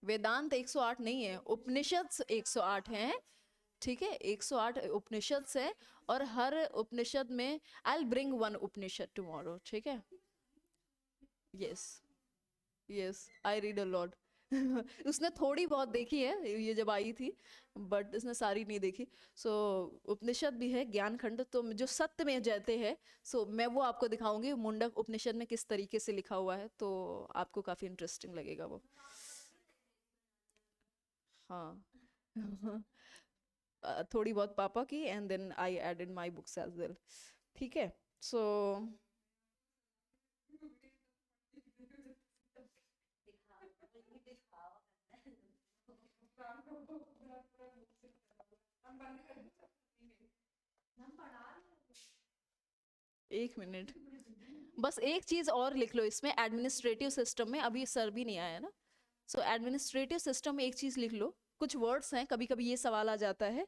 वेदांत 108 नहीं है, उपनिषद 108 हैं, ठीक है, 108 उपनिषद है। और हर उपनिषद में आई will bring one Upanishad tomorrow, ठीक है। Yes, yes, I read a lot. उसने थोड़ी बहुत देखी है ये जब आई थी, बट उसने सारी नहीं देखी। सो उपनिषद भी है, ज्ञान खंड, तो जो सत्य में जयते हैं, सो मैं वो आपको दिखाऊंगी मुंडक उपनिषद में किस तरीके से लिखा हुआ है, तो आपको काफी इंटरेस्टिंग लगेगा वो। हाँ। थोड़ी बहुत पापा की, and then I added my books as well, ठीक है। सो एक मिनट, बस एक चीज और लिख लो इसमें, एडमिनिस्ट्रेटिव सिस्टम में, अभी सर भी नहीं आया ना, सो एडमिनिस्ट्रेटिव सिस्टम में एक चीज लिख लो। कुछ वर्ड्स हैं, कभी कभी ये सवाल आ जाता है,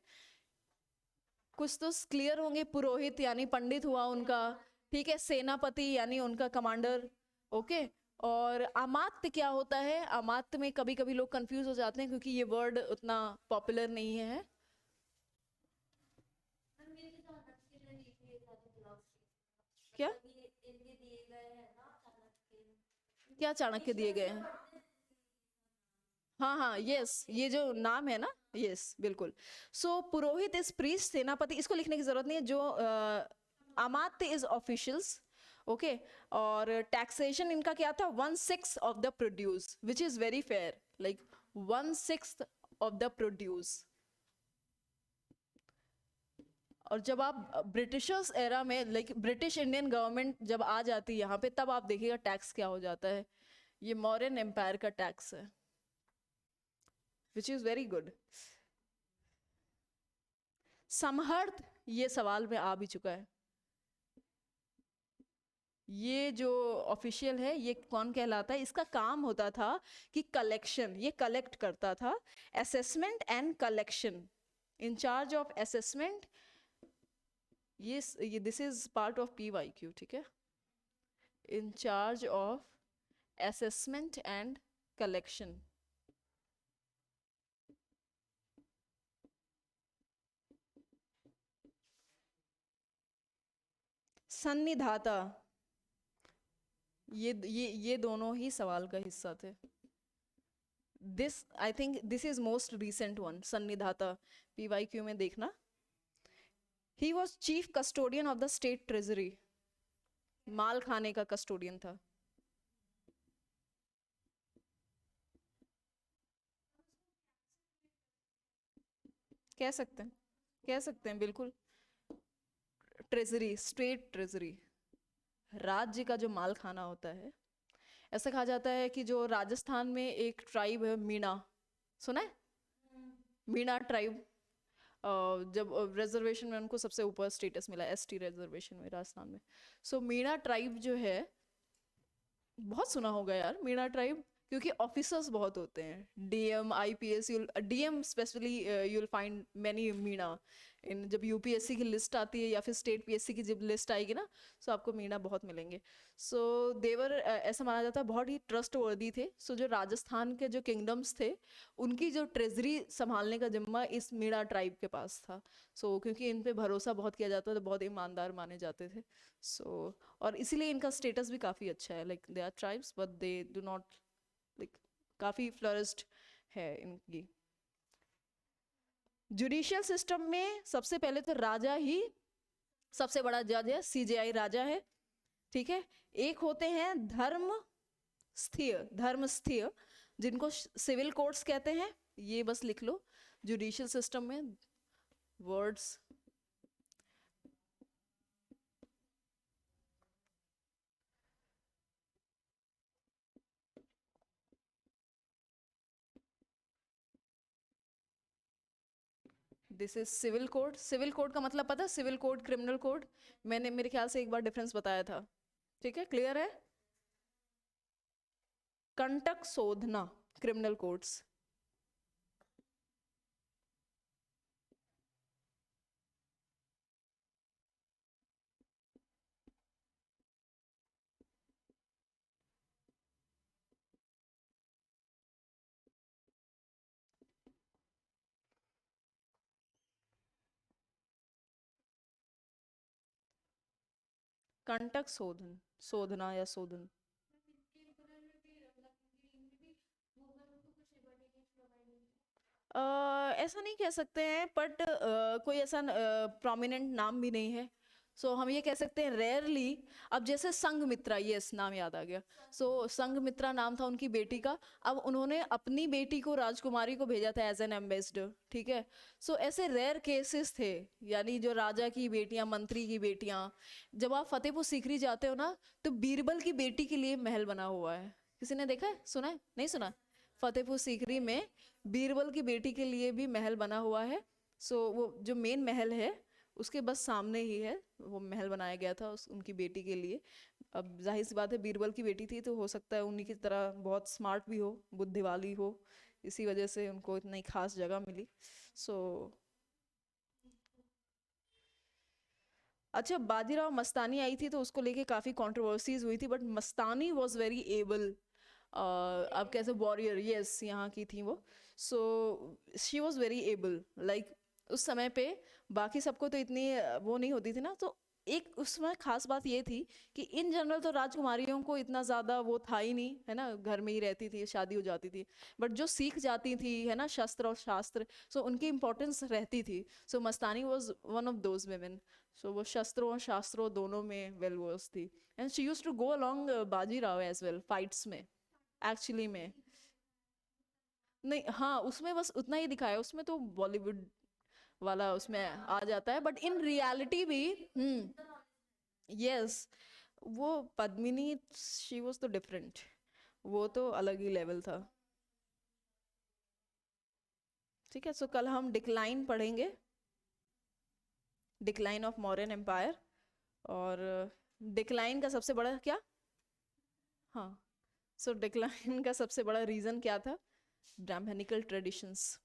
कुछ तो क्लियर होंगे। पुरोहित यानी पंडित हुआ उनका, ठीक है। सेनापति यानी उनका कमांडर, ओके। और अमात्य क्या होता है, अमात्य में कभी कभी लोग कंफ्यूज हो जाते हैं क्योंकि ये वर्ड उतना पॉपुलर नहीं है। क्या क्या चाणक्य दिए गए हैं? हाँ हाँ, यस, ये जो नाम है ना, यस बिल्कुल। सो पुरोहित इज प्रीस्ट, सेनापति इसको लिखने की जरूरत नहीं है, जो अमात्य इज ऑफिशियल्स, ओके। और टैक्सेशन इनका क्या था, 1/6 of the produce, which is very fair, like 1/6 of the produce. और जब आप ब्रिटिशर्स एरा में, लाइक ब्रिटिश इंडियन गवर्नमेंट जब आ जाती है यहाँ पे, तब आप देखिएगा टैक्स क्या हो जाता है। ये मौर्यन एम्पायर का टैक्स है, विच इज वेरी गुड। समहर्थ, ये सवाल में आ भी चुका है। ये जो ऑफिशियल है, ये कौन कहलाता है? इसका काम होता था कि कलेक्शन, ये कलेक्ट करता था, assessment and collection, in charge of assessment. ये this is part of PYQ, ठीक है। In charge of assessment and collection. Sannidhata, ये दोनों ही सवाल का हिस्सा थे। This, I think this is most recent one, Sannidhata, PYQ में देखना। He was chief custodian of the state treasury, माल खाने का कस्टोडियन था। कह सकते हैं, कह सकते हैं बिल्कुल। ट्रेजरी, स्टेट ट्रेजरी, राज्य का जो माल खाना होता है। ऐसा कहा जाता है कि जो राजस्थान में एक ट्राइब है, मीणा, सुना है? मीणा ट्राइब, जब रिजर्वेशन में उनको सबसे ऊपर स्टेटस मिला, ST रिजर्वेशन में राजस्थान में। सो मीणा ट्राइब जो है, बहुत सुना होगा यार मीणा ट्राइब, क्योंकि ऑफिसर्स बहुत होते हैं, DM IPS, DM specially you'll find many Meena in, जब UPSC की लिस्ट आती है या फिर स्टेट PSC की जब लिस्ट आएगी ना, सो आपको मीणा बहुत मिलेंगे। सो देवर, ऐसा माना जाता है बहुत ही ट्रस्ट वर्दी थे। सो जो राजस्थान के जो किंगडम्स थे, उनकी जो ट्रेजरी संभालने का जिम्मा इस मीणा ट्राइब के पास था। सो क्योंकि इन पे भरोसा बहुत किया जाता था, बहुत ईमानदार माने जाते थे। सो और इसीलिए इनका स्टेटस भी काफ़ी अच्छा है, like they are tribes but they do not, like काफ़ी फ्लरिश्ड है इनकी। जुडिशियल सिस्टम में सबसे पहले तो राजा ही सबसे बड़ा जज है, CJI राजा है, ठीक है। एक होते हैं धर्म स्थिर, जिनको सिविल कोर्ट्स कहते हैं, ये बस लिख लो जुडिशियल सिस्टम में words. This is civil code. Civil code का मतलब पता है? सिविल कोड, क्रिमिनल कोड, मैंने मेरे ख्याल से एक बार डिफरेंस बताया था, ठीक है, क्लियर है। कंटक शोधना, क्रिमिनल कोड्स। कंटक शोधन, शोधना या शोधन। ऐसा नहीं कह सकते हैं, बट कोई ऐसा प्रोमिनेंट नाम भी नहीं है। सो हम ये कह सकते हैं रेयरली। अब जैसे संघमित्रा, यस नाम याद आ गया। सो संघमित्रा नाम था उनकी बेटी का। अब उन्होंने अपनी बेटी को, राजकुमारी को भेजा था एज एन एम्बेसडर, ठीक है। सो ऐसे रेयर केसेस थे, यानी जो राजा की बेटियां, मंत्री की बेटियां। जब आप फतेहपुर सीकरी जाते हो ना, तो बीरबल की बेटी के लिए महल बना हुआ है। किसी ने देखा है, सुना है, नहीं सुना? फतेहपुर सीकरी में बीरबल की बेटी के लिए भी महल बना हुआ है। सो वो जो मेन महल है उसके बस सामने ही है, वो महल बनाया गया था उनकी बेटी के लिए। अब जाहिर सी बात है, बीरबल की बेटी थी तो हो सकता है उन्हीं की तरह बहुत स्मार्ट भी हो, बुद्धि वाली हो, इसी वजह से उनको इतनी खास जगह मिली। सो अच्छा, बाजीराव मस्तानी आई थी तो उसको लेके काफ़ी कंट्रोवर्सीज हुई थी, but Mastani was very able. अब कैसे वॉरियर, यस यहाँ की थी वो। सो she was very able, like उस समय पे बाकी सबको तो इतनी वो नहीं होती थी ना। तो एक उसमें खास बात ये थी कि इन जनरल तो राजकुमारियों को इतना ज़्यादा वो था ही नहीं, है ना, घर में ही रहती थी, शादी हो जाती थी। बट जो सीख जाती थी, है ना, शस्त्र और शास्त्र, सो उनकी इंपॉर्टेंस रहती थी। So Mastani was one of those women. सो वो शस्त्रों और शास्त्रों दोनों में वेल वर्स थी। And she use to go along Bajirao as well fights में, एक्चुअली में। नहीं, हाँ उसमें बस उतना ही दिखाया, उसमें तो बॉलीवुड वाला उसमें आ जाता है, बट इन रियलिटी भी। यस, वो पद्मिनी, शी वॉज तो डिफरेंट, वो तो अलग ही लेवल था। ठीक है, सो कल हम डिक्लाइन पढ़ेंगे, डिक्लाइन ऑफ मौर्यन एम्पायर। और डिक्लाइन का सबसे बड़ा क्या, हाँ, सो डिक्लाइन का सबसे बड़ा रीजन क्या था? Brahmanical traditions.